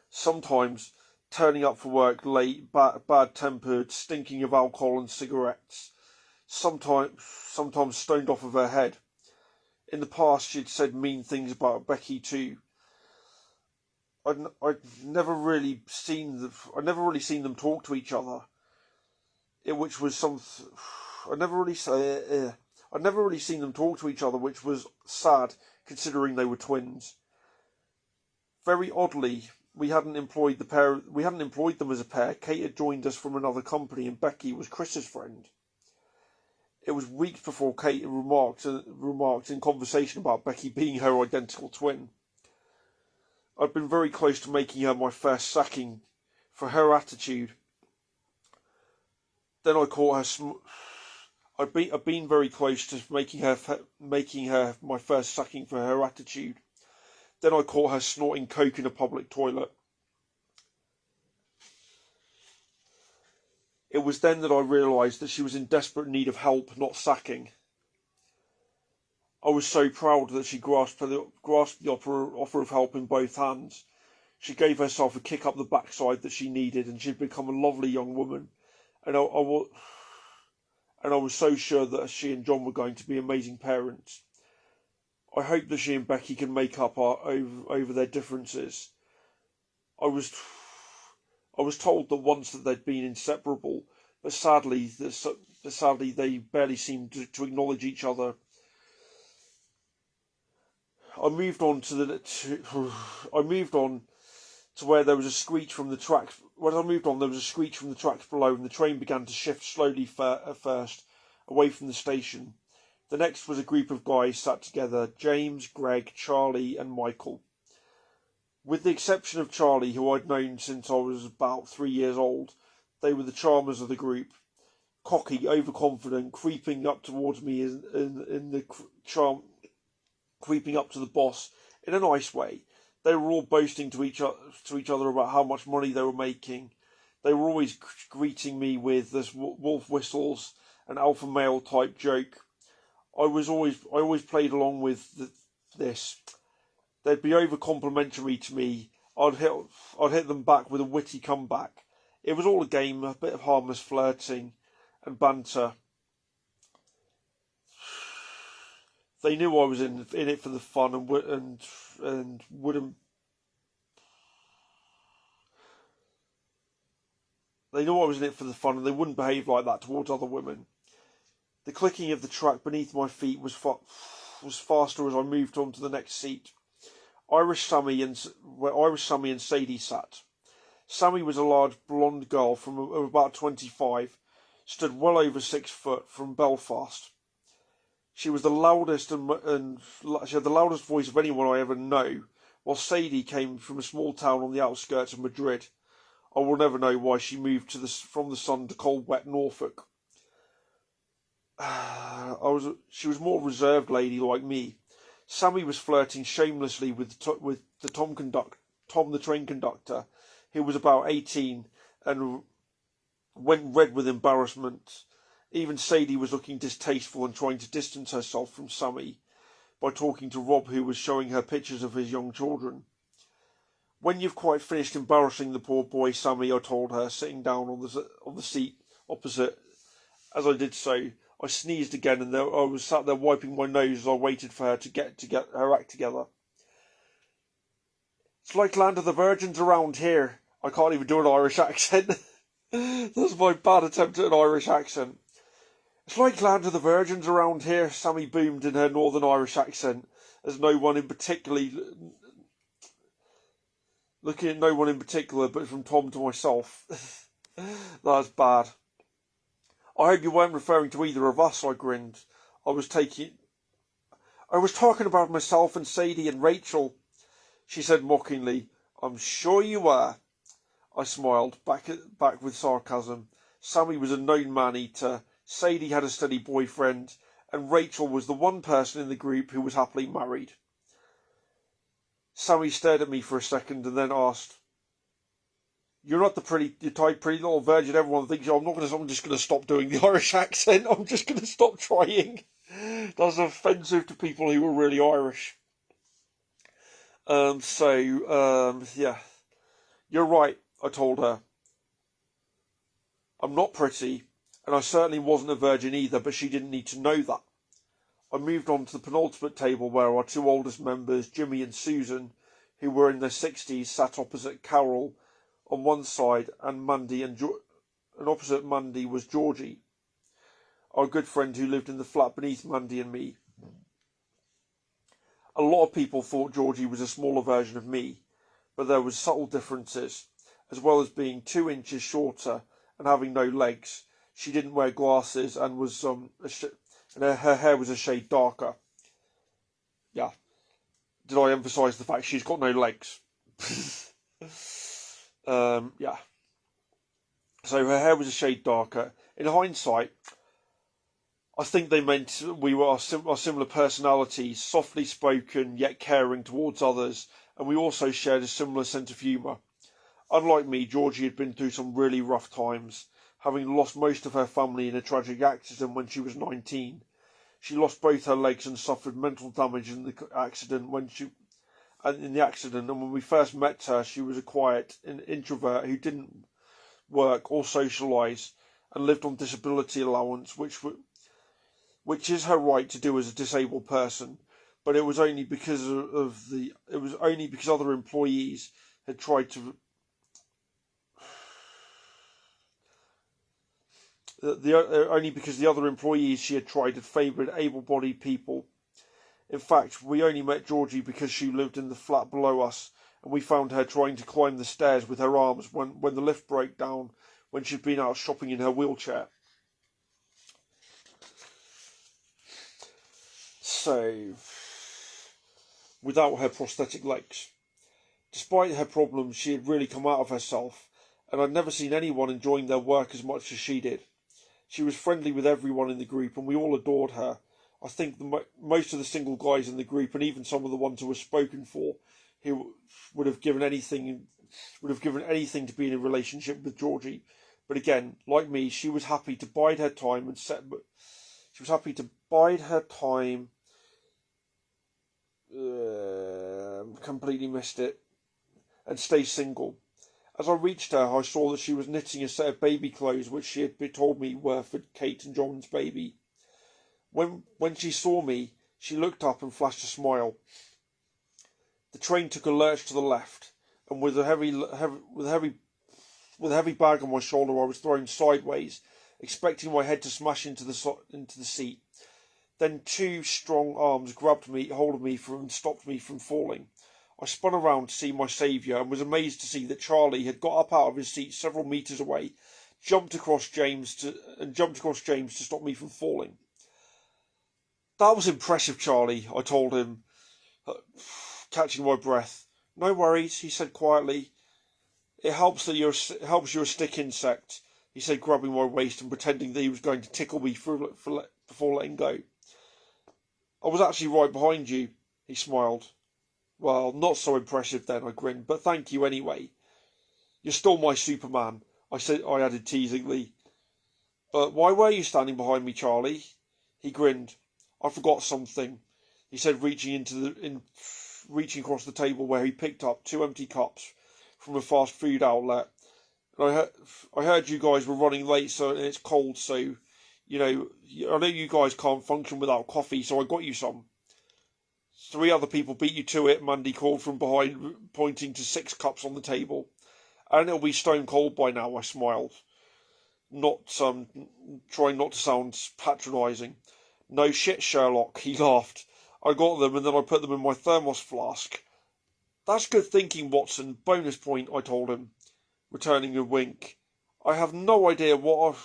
Speaker 1: sometimes turning up for work late, bad-tempered, stinking of alcohol and cigarettes. Sometimes stoned off of her head. In the past she'd said mean things about Becky too. I'd never really seen them talk to each other. I'd never really seen them talk to each other, which was sad considering they were twins. Very oddly, we hadn't employed them as a pair. Kate had joined us from another company, and Becky was Chris's friend. It was weeks before Kate remarked in conversation about Becky being her identical twin. I'd been very close to making her my first sacking for her attitude. Then I caught her. I'd been very close to making her my first sacking for her attitude. Then I caught her snorting coke in a public toilet. It was then that I realised that she was in desperate need of help, not sacking. I was so proud that she grasped the offer of help in both hands. She gave herself a kick up the backside that she needed, and she'd become a lovely young woman. And I was so sure that she and John were going to be amazing parents. I hope that she and Becky can make up over their differences. I was told that once that they'd been inseparable, but sadly they barely seemed to acknowledge each other. I moved on to where there was a screech from the tracks. When I moved on, there was a screech from the tracks below, and the train began to shift slowly at first, away from the station. The next was a group of guys sat together: James, Greg, Charlie, and Michael. With the exception of Charlie, who I'd known since I was about 3 years old, they were the charmers of the group. Cocky, overconfident, creeping up towards me creeping up to the boss in a nice way. They were all boasting to each other about how much money they were making. They were always greeting me with this wolf whistles and alpha male type joke. I always played along with this. They'd be over complimentary to me. I'd hit them back with a witty comeback. It was all a game, a bit of harmless flirting and banter. They knew I was in it for the fun and wouldn't. They knew I was in it for the fun, and they wouldn't behave like that towards other women. The clicking of the track beneath my feet was faster as I moved on to the next seat. Where Irish Sammy and Sadie sat. Sammy was a large blonde girl of about 25, stood well over 6 foot, from Belfast. She was the loudest and she had the loudest voice of anyone I ever know, while Sadie came from a small town on the outskirts of Madrid. I will never know why she moved from the sun to cold, wet Norfolk. She was more reserved lady like me. Sammy was flirting shamelessly with Tom the train conductor, who was about 18 and went red with embarrassment. Even Sadie was looking distasteful and trying to distance herself from Sammy by talking to Rob, who was showing her pictures of his young children. When you've quite finished embarrassing the poor boy, Sammy, I told her, sitting down on the seat opposite. As I did so, I sneezed again, and I was sat there wiping my nose as I waited for her to get her act together. It's like Land of the Virgins around here. I can't even do an Irish accent. That's my bad attempt at an Irish accent. It's like Land of the Virgins around here, Sammy boomed in her Northern Irish accent, as looking at no one in particular, but from Tom to myself. That's bad. I hope you weren't referring to either of us, I grinned. I was talking about myself and Sadie and Rachel, she said mockingly. I'm sure you were. I smiled, back with sarcasm. Sammy was a known man-eater, Sadie had a steady boyfriend, and Rachel was the one person in the group who was happily married. Sammy stared at me for a second and then asked, You're not the pretty little virgin everyone thinks you are. I'm just going to stop doing the Irish accent. I'm just going to stop trying. That's offensive to people who are really Irish. Yeah. You're right, I told her. I'm not pretty, and I certainly wasn't a virgin either, but she didn't need to know that. I moved on to the penultimate table where our two oldest members, Jimmy and Susan, who were in their 60s, sat opposite Carol on one side, and opposite Mandy was Georgie, our good friend who lived in the flat beneath Mandy and me. A lot of people thought Georgie was a smaller version of me, but there were subtle differences. As well as being 2 inches shorter and having no legs, she didn't wear glasses and her hair was a shade darker. Yeah. Did I emphasise the fact she's got no legs? Yeah. So her hair was a shade darker. In hindsight, I think they meant we were our similar personalities, softly spoken yet caring towards others, and we also shared a similar sense of humour. Unlike me, Georgie had been through some really rough times, having lost most of her family in a tragic accident when she was 19. She lost both her legs and suffered mental damage in the accident, and when we first met her, she was a quiet introvert who didn't work or socialise and lived on disability allowance, which is her right to do as a disabled person. But it was only because other employees had tried to. Only because the other employees she had tried had favoured able-bodied people. In fact, we only met Georgie because she lived in the flat below us, and we found her trying to climb the stairs with her arms when the lift broke down when she'd been out shopping in her wheelchair. So, without her prosthetic legs. Despite her problems, she had really come out of herself, and I'd never seen anyone enjoying their work as much as she did. She was friendly with everyone in the group, and we all adored her. I think most of the single guys in the group, and even some of the ones who were spoken for, who would have given anything would have given anything to be in a relationship with Georgie. But again, like me, she was happy to bide her time She was happy to bide her time. Completely missed it. And stay single. As I reached her, I saw that she was knitting a set of baby clothes, which she had told me were for Kate and John's baby. When she saw me, she looked up and flashed a smile. The train took a lurch to the left, and with a heavy bag on my shoulder, I was thrown sideways, expecting my head to smash into the seat. Then two strong arms grabbed hold of me and stopped me from falling. I spun around to see my saviour and was amazed to see that Charlie had got up out of his seat several metres away, jumped across James to stop me from falling. "That was impressive, Charlie," I told him, catching my breath. "No worries," he said quietly. It helps you're a stick insect," he said, grabbing my waist and pretending that he was going to tickle me before letting go. "I was actually right behind you," he smiled. "Well, not so impressive then," I grinned, "but thank you anyway." "You're still my Superman," I added teasingly. "But why were you standing behind me, Charlie?" He grinned. "I forgot something," he said, reaching across the table where he picked up 2 empty cups from a fast food outlet. "And I heard you guys were running late, and it's cold, so, I know you guys can't function without coffee, so I got you some." "3 other people beat you to it," Mandy called from behind, pointing to 6 cups on the table. "And it'll be stone cold by now," I smiled, trying not to sound patronising. "No shit, Sherlock," he laughed. "I got them, and then I put them in my thermos flask." "That's good thinking, Watson. Bonus point," I told him, returning a wink. I have no idea what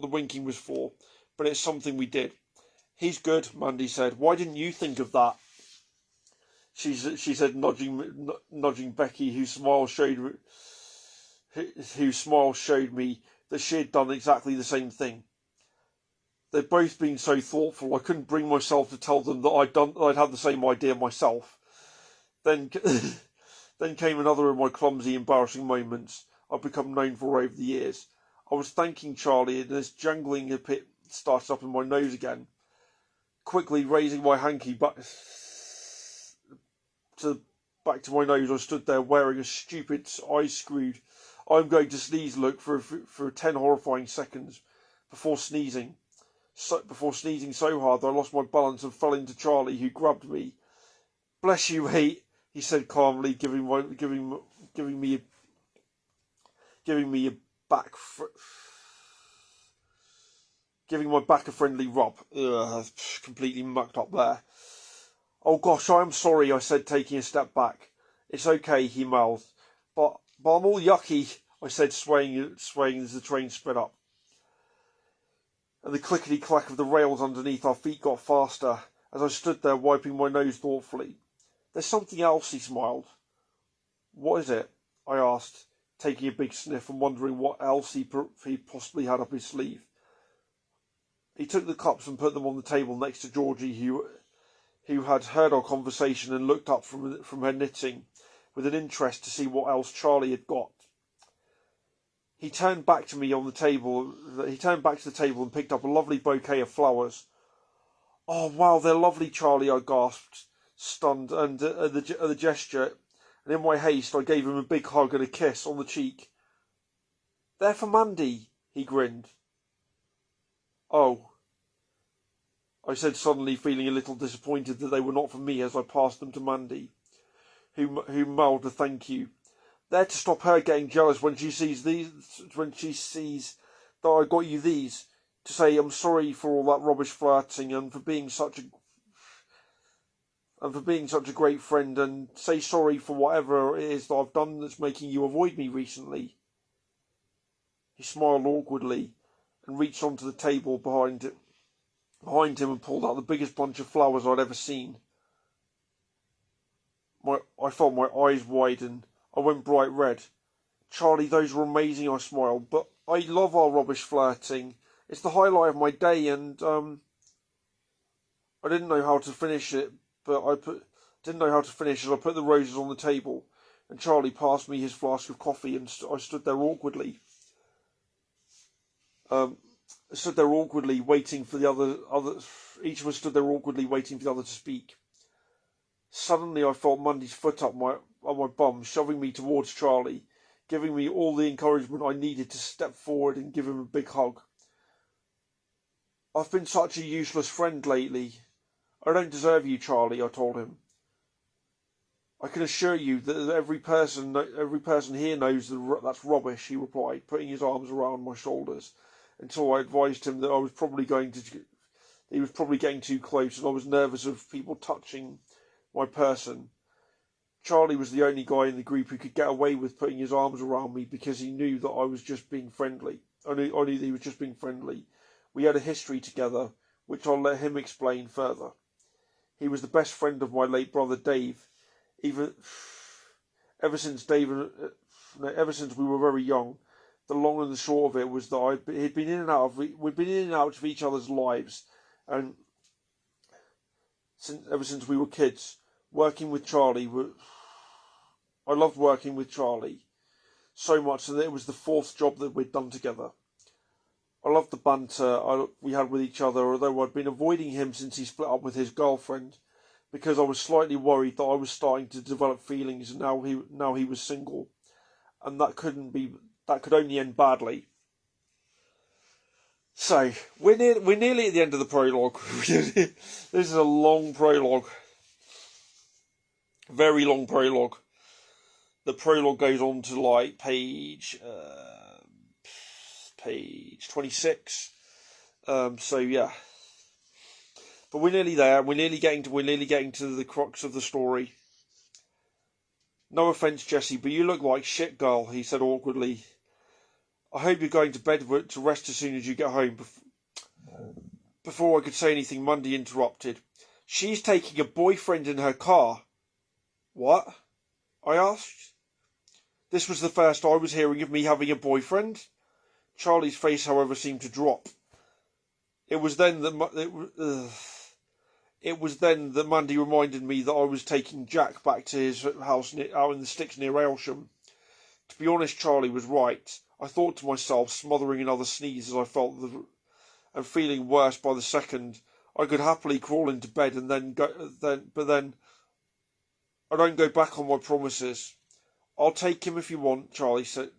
Speaker 1: the winking was for, but it's something we did. "He's good," Mandy said. "Why didn't you think of that?" She said, nudging Becky, whose smile showed me that she had done exactly the same thing. They'd both been so thoughtful, I couldn't bring myself to tell them that I'd had the same idea myself. Then came another of my clumsy, embarrassing moments I've become known for over the years. I was thanking Charlie, and this jangling a bit started up in my nose again. Quickly raising my hanky back to my nose, I stood there wearing a stupid, eyes-screwed, "I'm going to sneeze" look for 10 horrifying seconds before sneezing so hard that I lost my balance and fell into Charlie, who grabbed me. "Bless you, mate," he said calmly, giving me giving my back a friendly rub. Completely mucked up there. "Oh gosh, I am sorry," I said, taking a step back. "It's okay," he mouthed. But I'm all yucky," I said, swaying as the train sped up. And the clickety-clack of the rails underneath our feet got faster, as I stood there wiping my nose thoughtfully. "There's something else," he smiled. "What is it?" I asked, taking a big sniff and wondering what else he possibly had up his sleeve. He took the cups and put them on the table next to Georgie, who had heard our conversation and looked up from her knitting with an interest to see what else Charlie had got. He turned back to the table and picked up a lovely bouquet of flowers. "Oh, wow, they're lovely, Charlie," I gasped, stunned at the gesture, and in my haste I gave him a big hug and a kiss on the cheek. "They're for Mandy," he grinned. "Oh," I said, suddenly feeling a little disappointed that they were not for me as I passed them to Mandy, who mouthed a thank you. "They're to stop her getting jealous when she sees that I got you these, to say I'm sorry for all that rubbish flirting and for being such a great friend, and say sorry for whatever it is that I've done that's making you avoid me recently." He smiled awkwardly and reached onto the table behind him and pulled out the biggest bunch of flowers I'd ever seen. I felt my eyes widen. I went bright red. "Charlie, those were amazing," I smiled. "But I love our rubbish flirting. It's the highlight of my day, and I didn't know how to finish as I put the roses on the table and Charlie passed me his flask of coffee, and I stood there awkwardly. Waiting for the other. Each of us stood there awkwardly, waiting for the other to speak. Suddenly, I felt Mundy's foot on my bum, shoving me towards Charlie, giving me all the encouragement I needed to step forward and give him a big hug. I've been such a useless friend lately. I don't deserve you, Charlie, I told him. I can assure you that every person here knows that's rubbish, he replied, putting his arms around my shoulders, until I advised him that he was probably getting too close, and I was nervous of people touching my person. Charlie was the only guy in the group who could get away with putting his arms around me because he knew that I was just being friendly. I knew that he was just being friendly. We had a history together, which I'll let him explain further. He was the best friend of my late brother Dave. Ever since we were very young, the long and the short of it was that we'd been in and out of each other's lives, and ever since we were kids, working with Charlie, I loved working with Charlie so much that it was the fourth job that we'd done together. I loved the banter we had with each other, although I'd been avoiding him since he split up with his girlfriend, because I was slightly worried that I was starting to develop feelings, and now he was single, and that could only end badly. So we're nearly at the end of the prologue. This is a long prologue, very long prologue. The prologue goes on to like page 26. So yeah. But we're nearly there. We're nearly getting to the crux of the story. No offence, Jessie, but you look like shit, girl, he said awkwardly. I hope you're going to bed to rest as soon as you get home. Before I could say anything, Mundy interrupted. She's taking a boyfriend in her car. What? I asked. This was the first I was hearing of me having a boyfriend. Charlie's face, however, seemed to drop. It was then that Mundy reminded me that I was taking Jack back to his house out in the sticks near Aylsham. To be honest, Charlie was right. I thought to myself, smothering another sneeze as I felt and feeling worse by the second. I could happily crawl into bed and but then I don't go back on my promises. I'll take him if you want, Charlie said.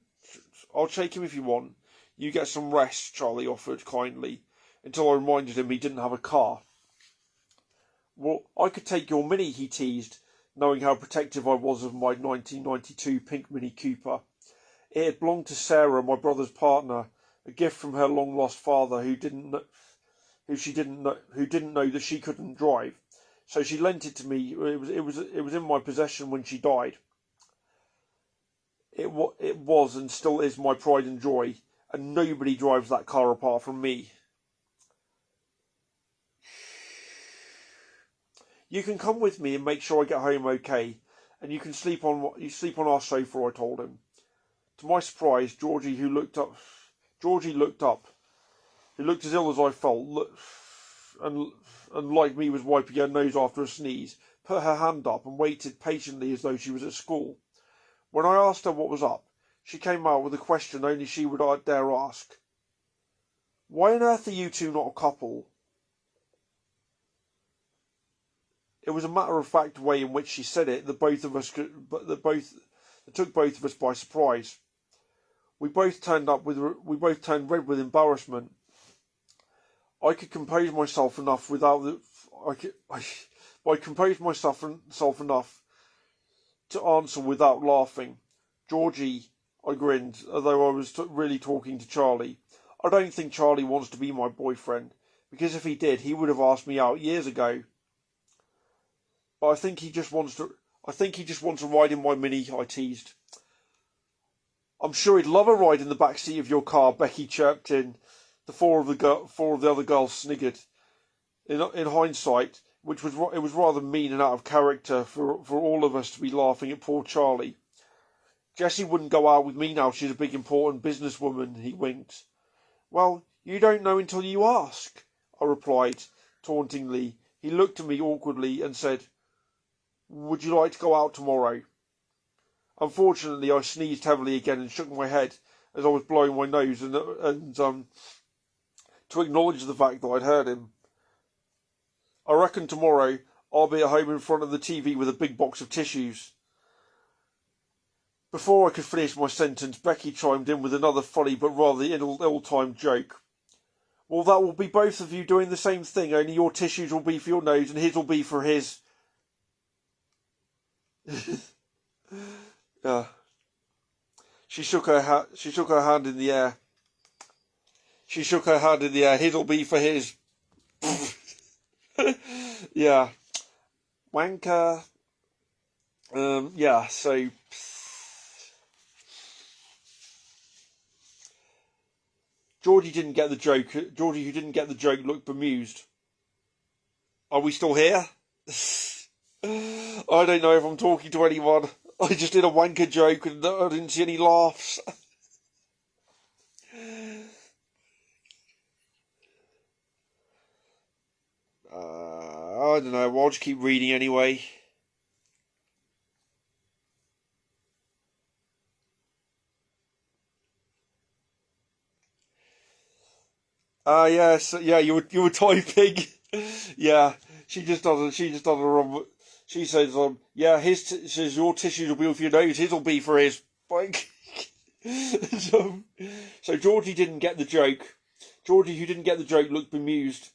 Speaker 1: I'll take him if you want. You get some rest, Charlie offered kindly, until I reminded him he didn't have a car. Well, I could take your Mini, he teased, knowing how protective I was of my 1992 pink Mini Cooper. It had belonged to Sarah, my brother's partner, a gift from her long-lost father who didn't know that she couldn't drive. So she lent it to me. It was in my possession when she died. It was and still is my pride and joy, and nobody drives that car apart from me. You can come with me and make sure I get home okay, and you can sleep on our sofa, I told him. To my surprise, Georgie looked up, who looked as ill as I felt, and like me was wiping her nose after a sneeze, put her hand up and waited patiently as though she was at school. When I asked her what was up, she came out with a question only she would dare ask. Why on earth are you two not a couple? It was a matter-of-fact way in which she said it that took both of us by surprise. We both turned red with embarrassment. I composed myself enough to answer without laughing. Georgie, I grinned, although I was really talking to Charlie. I don't think Charlie wants to be my boyfriend, because if he did, he would have asked me out years ago. But I think he just wants to ride in my Mini, I teased. I'm sure he'd love a ride in the back seat of your car, Becky chirped in. The four of the other girls sniggered. In hindsight, it was rather mean and out of character for all of us to be laughing at poor Charlie. Jessie wouldn't go out with me now. She's a big important businesswoman, he winked. Well, you don't know until you ask, I replied, tauntingly. He looked at me awkwardly and said, Would you like to go out tomorrow? Unfortunately, I sneezed heavily again and shook my head as I was blowing my nose and to acknowledge the fact that I'd heard him. I reckon tomorrow I'll be at home in front of the TV with a big box of tissues. Before I could finish my sentence, Becky chimed in with another funny but rather ill-timed joke. Well, that will be both of you doing the same thing, only your tissues will be for your nose and his will be for his. She shook her hand in the air. His will be for his. Yeah. Wanker. Yeah, so... Georgie, who didn't get the joke, looked bemused. Are we still here? I don't know if I'm talking to anyone. I just did a wanker joke and I didn't see any laughs. I don't know. I'll just keep reading anyway. Yes, yeah. You were typing. Yeah, she just doesn't run. She says, yeah, says your tissues will be for your nose, his will be for his. Like, so Georgie didn't get the joke. Georgie, who didn't get the joke, looked bemused.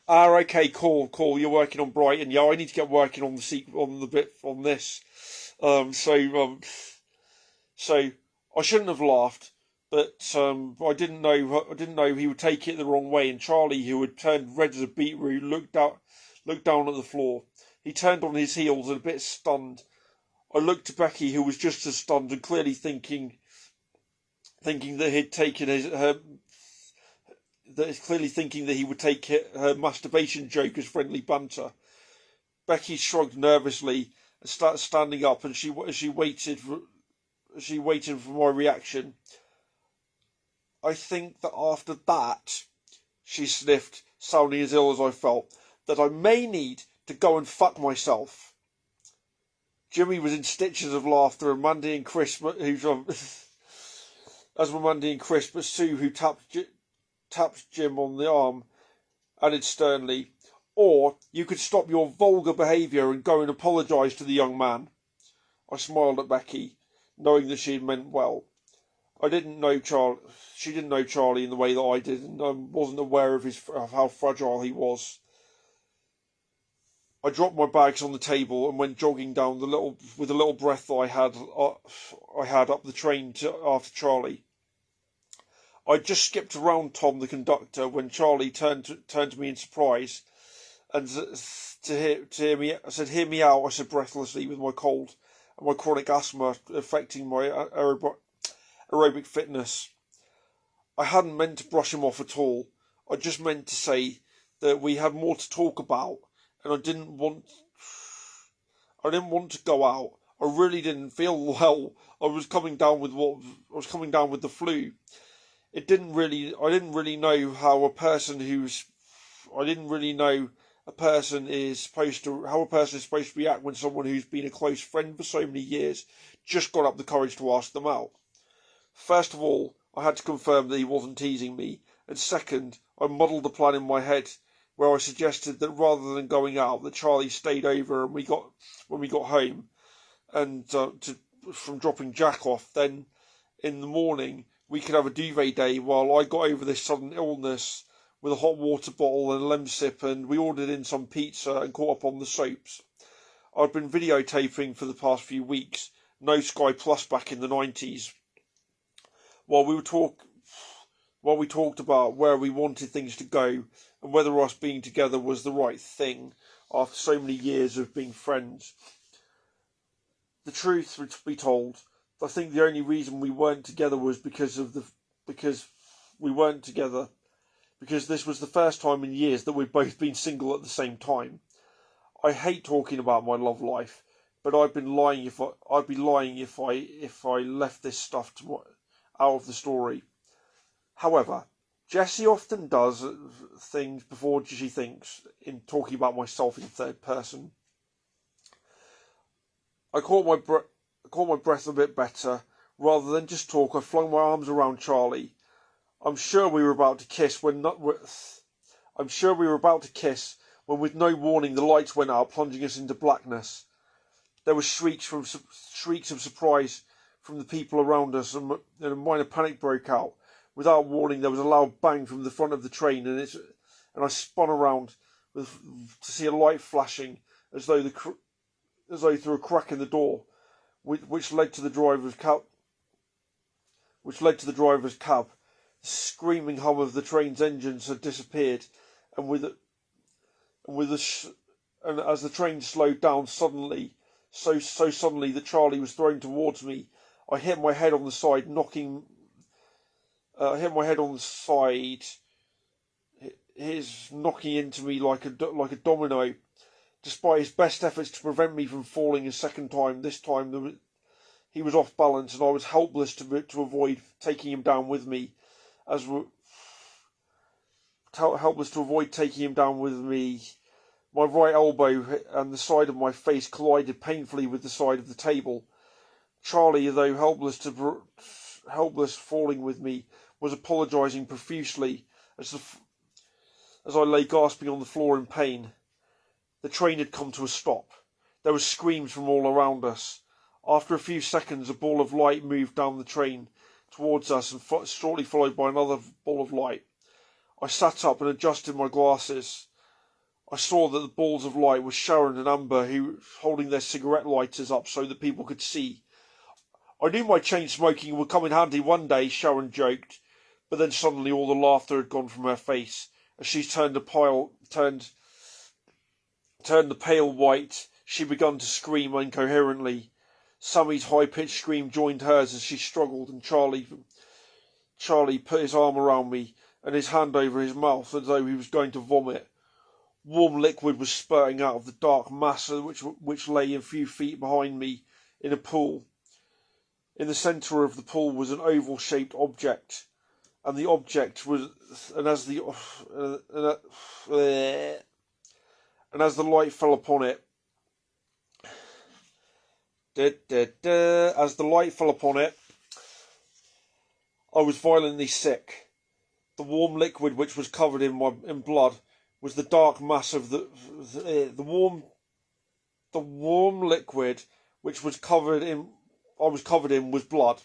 Speaker 1: Okay, cool. You're working on Brighton. Yeah, I need to get working on the bit on this. So I shouldn't have laughed. But I didn't know he would take it the wrong way. And Charlie, who had turned red as a beetroot, looked down at the floor. He turned on his heels and a bit stunned. I looked to Becky, who was just as stunned and clearly thinking that he'd taken that he would take her masturbation joke as friendly banter. Becky shrugged nervously and started standing up, and she waited for my reaction. I think that after that, she sniffed, sounding as ill as I felt, that I may need to go and fuck myself. Jimmy was in stitches of laughter, and Mandy and Chris, but Sue, who tapped Jim on the arm, added sternly, "Or you could stop your vulgar behaviour and go and apologise to the young man." I smiled at Becky, knowing that she had meant well. She didn't know Charlie in the way that I did, and I wasn't aware of how fragile he was. I dropped my bags on the table and went jogging down with the little breath that I had up the train after Charlie. I'd just skipped around Tom, the conductor, when Charlie turned to me in surprise, and to hear me, I said, "Hear me out," I said breathlessly, with my cold and my chronic asthma affecting my aerobic fitness. I hadn't meant to brush him off at all. I just meant to say that we had more to talk about, and I didn't want to go out. I really didn't feel well. I was coming down with the flu. I didn't really know how a person is supposed to react when someone who's been a close friend for so many years just got up the courage to ask them out. First of all, I had to confirm that he wasn't teasing me, and second, I modelled the plan in my head, where I suggested that rather than going out, that Charlie stayed over when we got home, and from dropping Jack off. Then, in the morning, we could have a duvet day while I got over this sudden illness with a hot water bottle and a Lemsip, and we ordered in some pizza and caught up on the soaps. I'd been videotaping for the past few weeks, no Sky Plus back in the 90s. While we talked about where we wanted things to go and whether us being together was the right thing after so many years of being friends. The truth to be told, I think the only reason we weren't together was because we weren't together because this was the first time in years that we'd both been single at the same time. I hate talking about my love life, but I'd be lying if I left this stuff out of the story. However, Jessie often does things before she thinks, in talking about myself in third person. I caught my breath a bit better. Rather than just talk, I flung my arms around Charlie. I'm sure we were about to kiss when with no warning the lights went out, plunging us into blackness. There were shrieks of surprise from the people around us, and a minor panic broke out. Without warning, there was a loud bang from the front of the train, and I spun around to see a light flashing as though through a crack in the door, which led to the driver's cab. The screaming hum of the train's engines had disappeared, and as the train slowed down suddenly, so suddenly that Charlie was thrown towards me, I hit my head on the side, his knocking into me like a domino. Despite his best efforts to prevent me from falling a second time, this time he was off balance, and I was helpless to avoid taking him down with me. My right elbow and the side of my face collided painfully with the side of the table. Charlie, though helpless falling with me, was apologising profusely as I lay gasping on the floor in pain. The train had come to a stop. There were screams from all around us. After a few seconds, a ball of light moved down the train towards us, and shortly followed by another ball of light. I sat up and adjusted my glasses. I saw that the balls of light were Sharon and Amber, who holding their cigarette lighters up so that people could see. I knew my chain smoking would come in handy one day, Sharon joked, but then suddenly all the laughter had gone from her face as she turned the pale white. She began to scream incoherently. Sammy's high-pitched scream joined hers as she struggled, and Charlie put his arm around me and his hand over his mouth as though he was going to vomit. Warm liquid was spurting out of the dark mass which lay a few feet behind me in a pool. In the centre of the pool was an oval-shaped object, and as the light fell upon it, I was violently sick. The warm liquid, which was covered in blood, was the dark mass of the warm liquid, which was I was covered in, was blood.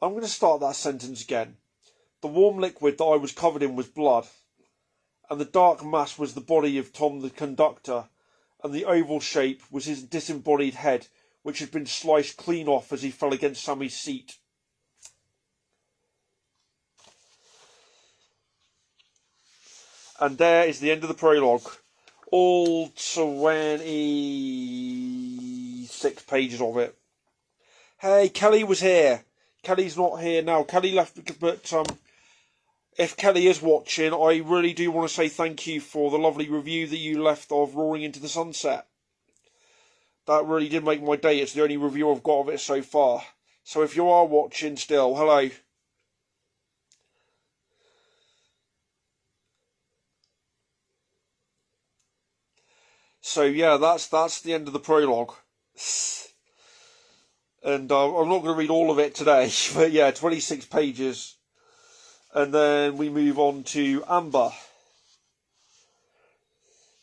Speaker 1: I'm going to start that sentence again. The warm liquid that I was covered in was blood, and the dark mass was the body of Tom the conductor, and the oval shape was his disembodied head, which had been sliced clean off as he fell against Sammy's seat. And there is the end of the prologue. All 26 pages of it. Hey, Kelly was here. Kelly's not here now. Kelly left, but if Kelly is watching, I really do want to say thank you for the lovely review that you left of Roaring into the Sunset. That really did make my day. It's the only review I've got of it so far. So if you are watching still, hello. So yeah, that's the end of the prologue. And I'm not going to read all of it today, but yeah, 26 pages. And then we move on to Amber.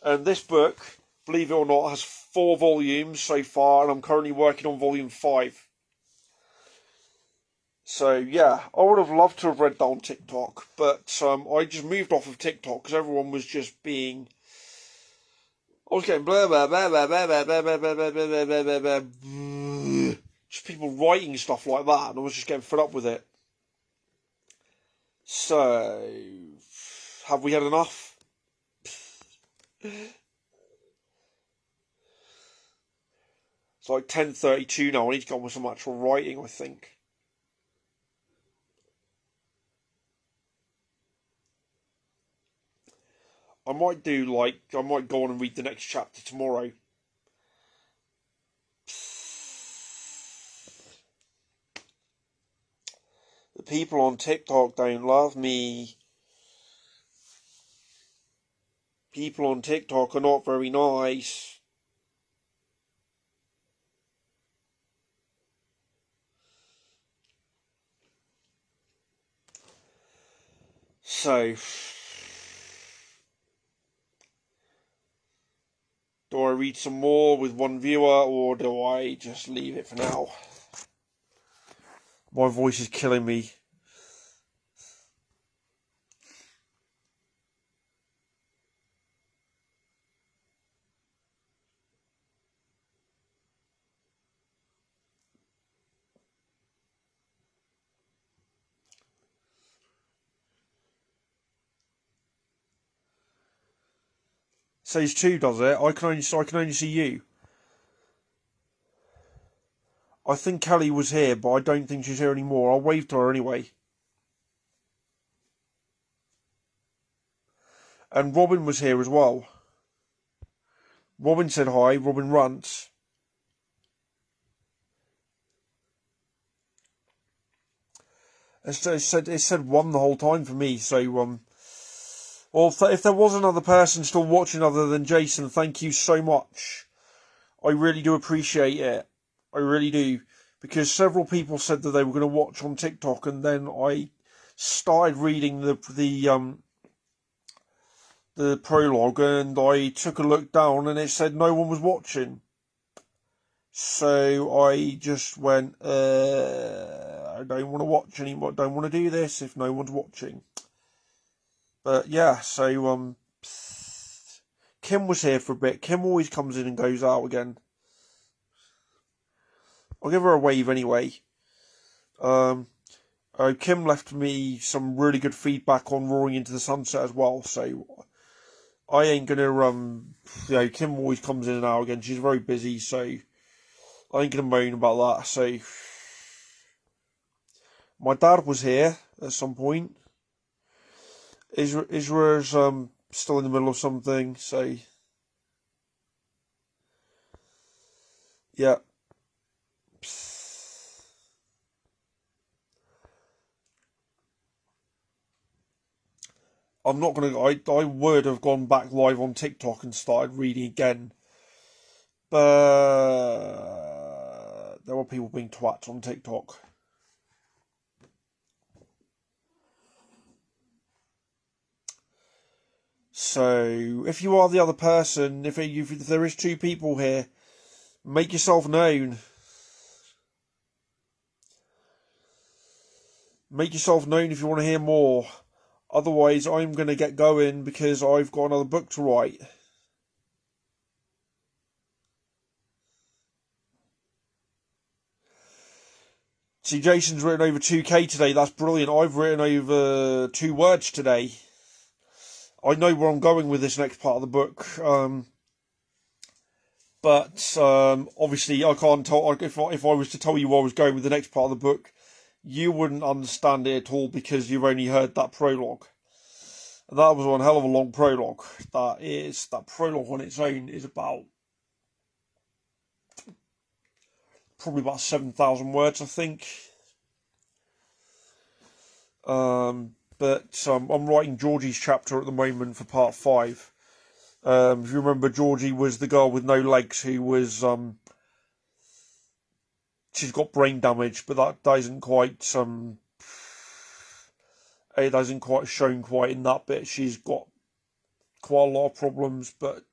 Speaker 1: And this book, believe it or not, has 4 volumes so far, and I'm currently working on volume 5. So yeah, I would have loved to have read that on TikTok, but I just moved off of TikTok because everyone was just being... I was getting blah blah blah blah blah blah blah blah blah blah blah blah blah blah, just people writing stuff like that, and I was just getting fed up with it. So, have we had enough? It's like 10:32 now. I need to get on with some actual writing, I think. I might go on and read the next chapter tomorrow. The people on TikTok don't love me. People on TikTok are not very nice. So, do I read some more with one viewer, or do I just leave it for now? My voice is killing me. Says 2, does it? I can only see you. I think Kelly was here, but I don't think she's here anymore. I waved to her anyway. And Robin was here as well. Robin said hi. Robin Runts. It said 1 the whole time for me. So well, if there was another person still watching other than Jason, thank you so much. I really do appreciate it. I really do. Because several people said that they were going to watch on TikTok, and then I started reading the prologue, and I took a look down, and it said no one was watching. So I just went, I don't want to watch anymore. Don't want to do this if no one's watching. But yeah, so Kim was here for a bit. Kim always comes in and goes out again. I'll give her a wave anyway. Kim left me some really good feedback on Roaring into the Sunset as well, so I ain't gonna, Kim always comes in and out again. She's very busy, so I ain't gonna moan about that. So my dad was here at some point. Israel's still in the middle of something, so yeah. I'm not gonna. I would have gone back live on TikTok and started reading again, but there were people being twats on TikTok. So if you are the other person, if there is 2 people here, make yourself known. Make yourself known if you want to hear more. Otherwise, I'm going to get going because I've got another book to write. See, Jason's written over 2K today. That's brilliant. I've written over 2 words today. I know where I'm going with this next part of the book. But obviously, I can't tell. If I was to tell you where I was going with the next part of the book, you wouldn't understand it at all because you've only heard that prologue. And that was one hell of a long prologue. That prologue on its own is probably about 7,000 words, I think. But I'm writing Georgie's chapter at the moment for part 5. If you remember, Georgie was the girl with no legs who was she's got brain damage, but that isn't quite it hasn't quite shown quite in that bit. She's got quite a lot of problems, but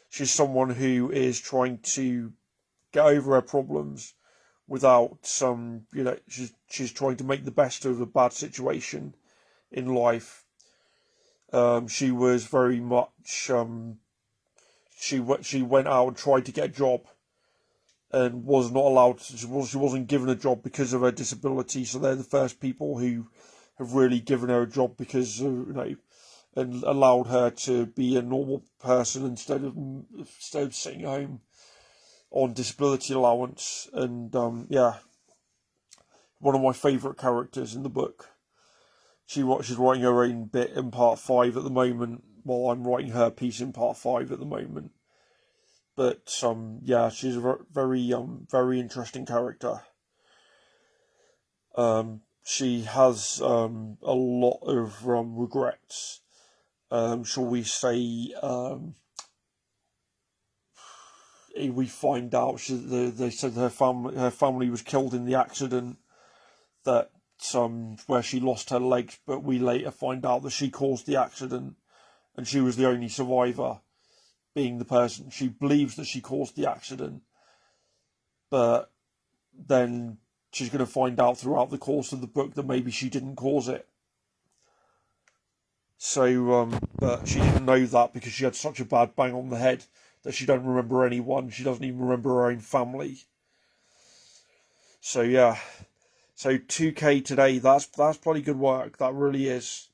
Speaker 1: she's someone who is trying to get over her problems without she's trying to make the best of a bad situation in life. She was very much she went out and tried to get a job and was not allowed. She wasn't given a job because of her disability. So they're the first people who have really given her a job because and allowed her to be a normal person instead of sitting home on disability allowance. And one of my favourite characters in the book. She's writing her own bit in part 5 at the moment, while I'm writing her piece in part 5 at the moment. But she's a very interesting character. She has a lot of regrets. Shall we say? We find out they said her family was killed in the accident that where she lost her legs, but we later find out that she caused the accident and she was the only survivor, being the person. She believes that she caused the accident, but then she's going to find out throughout the course of the book that maybe she didn't cause it. So, but she didn't know that because she had such a bad bang on the head that she don't remember anyone. She doesn't even remember her own family. So yeah, so 2K today. That's bloody good work. That really is.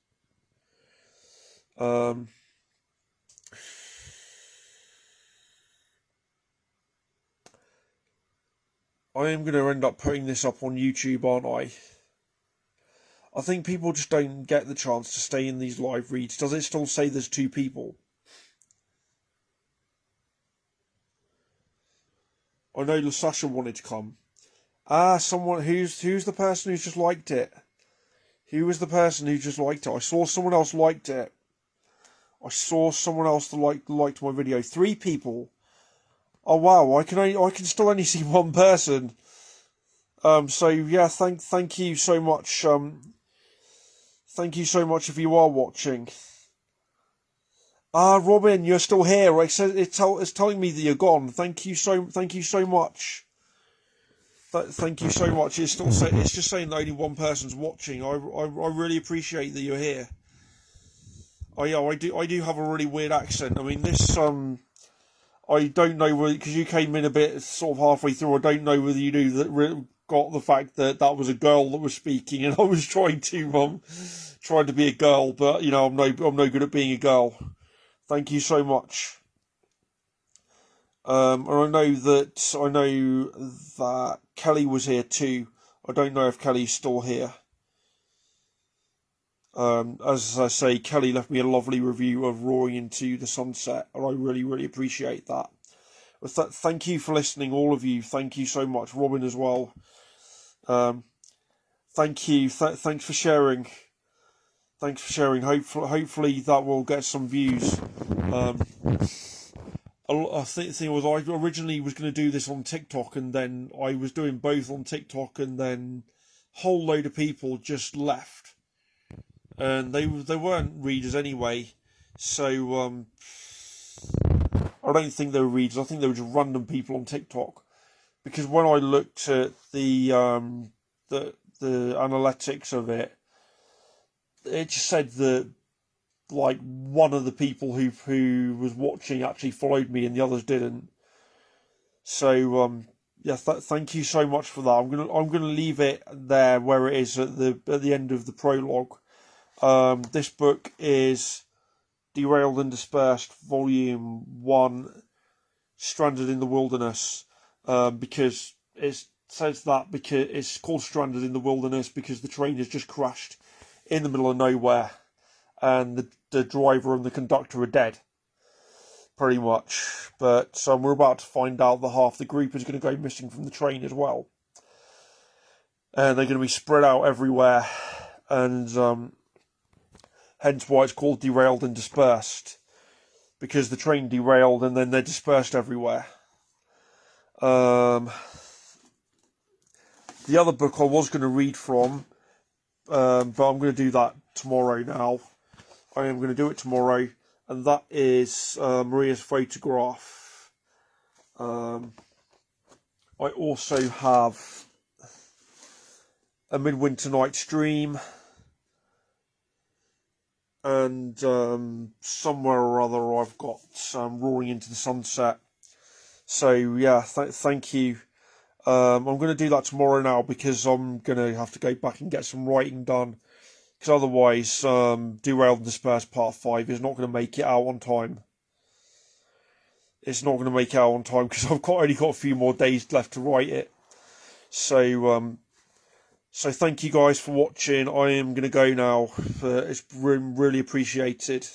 Speaker 1: I am going to end up putting this up on YouTube, aren't I? I think people just don't get the chance to stay in these live reads. Does it still say there's 2 people? I know Lasasha wanted to come. Someone who's the person who's just liked it? Who was the person who just liked it? I saw someone else liked it. I saw someone else that liked my video. 3 people. Oh wow! I can still only see 1 person. So yeah, thank you so much. Thank you so much if you are watching. Robin, you're still here. It's telling me that you're gone. Thank you so much. Thank you so much. It's just saying that only 1 person's watching. I really appreciate that you're here. Oh yeah, I do have a really weird accent. I mean, this I don't know whether, because you came in a bit sort of halfway through. I don't know whether you knew that got the fact that was a girl that was speaking, and I was trying to be a girl, but you know I'm no good at being a girl. Thank you so much. And I know that Kelly was here too. I don't know if Kelly's still here. As I say, Kelly left me a lovely review of Roaring Into the Sunset, and I really, really appreciate that. Thank you for listening, all of you. Thank you so much. Robin as well. Thank you. Thanks for sharing. Thanks for sharing. Hopefully that will get some views. I think I originally was going to do this on TikTok, and then I was doing both on TikTok, and then a whole load of people just left, and they weren't readers anyway. So I don't think they were readers. I think they were just random people on TikTok. Because when I looked at the analytics of it, it just said that like one of the people who was watching actually followed me and the others didn't. So yeah, thank you so much for that. I'm gonna leave it there where it is at the end of the prologue. This book is Derailed and Dispersed, Volume 1, Stranded in the Wilderness, because it says that because it's called Stranded in the Wilderness because the train has just crashed in the middle of nowhere, and the driver and the conductor are dead, pretty much. But we're about to find out that half the group is going to go missing from the train as well, and they're going to be spread out everywhere, and hence why it's called Derailed and Dispersed, because the train derailed and then they're dispersed everywhere. The other book I was going to read from, but I'm going to do that tomorrow now. I am going to do it tomorrow, and that is Maria's Photograph. I also have A Midwinter Night's Dream, and somewhere or other I've got Roaring Into the Sunset. So yeah, thank you. I'm going to do that tomorrow now because I'm going to have to go back and get some writing done, because otherwise Derailed and Dispersed Part 5 is not going to make it out on time. It's not going to make it out on time because I've only got a few more days left to write it. So thank you guys for watching. I am going to go now. It's really appreciated.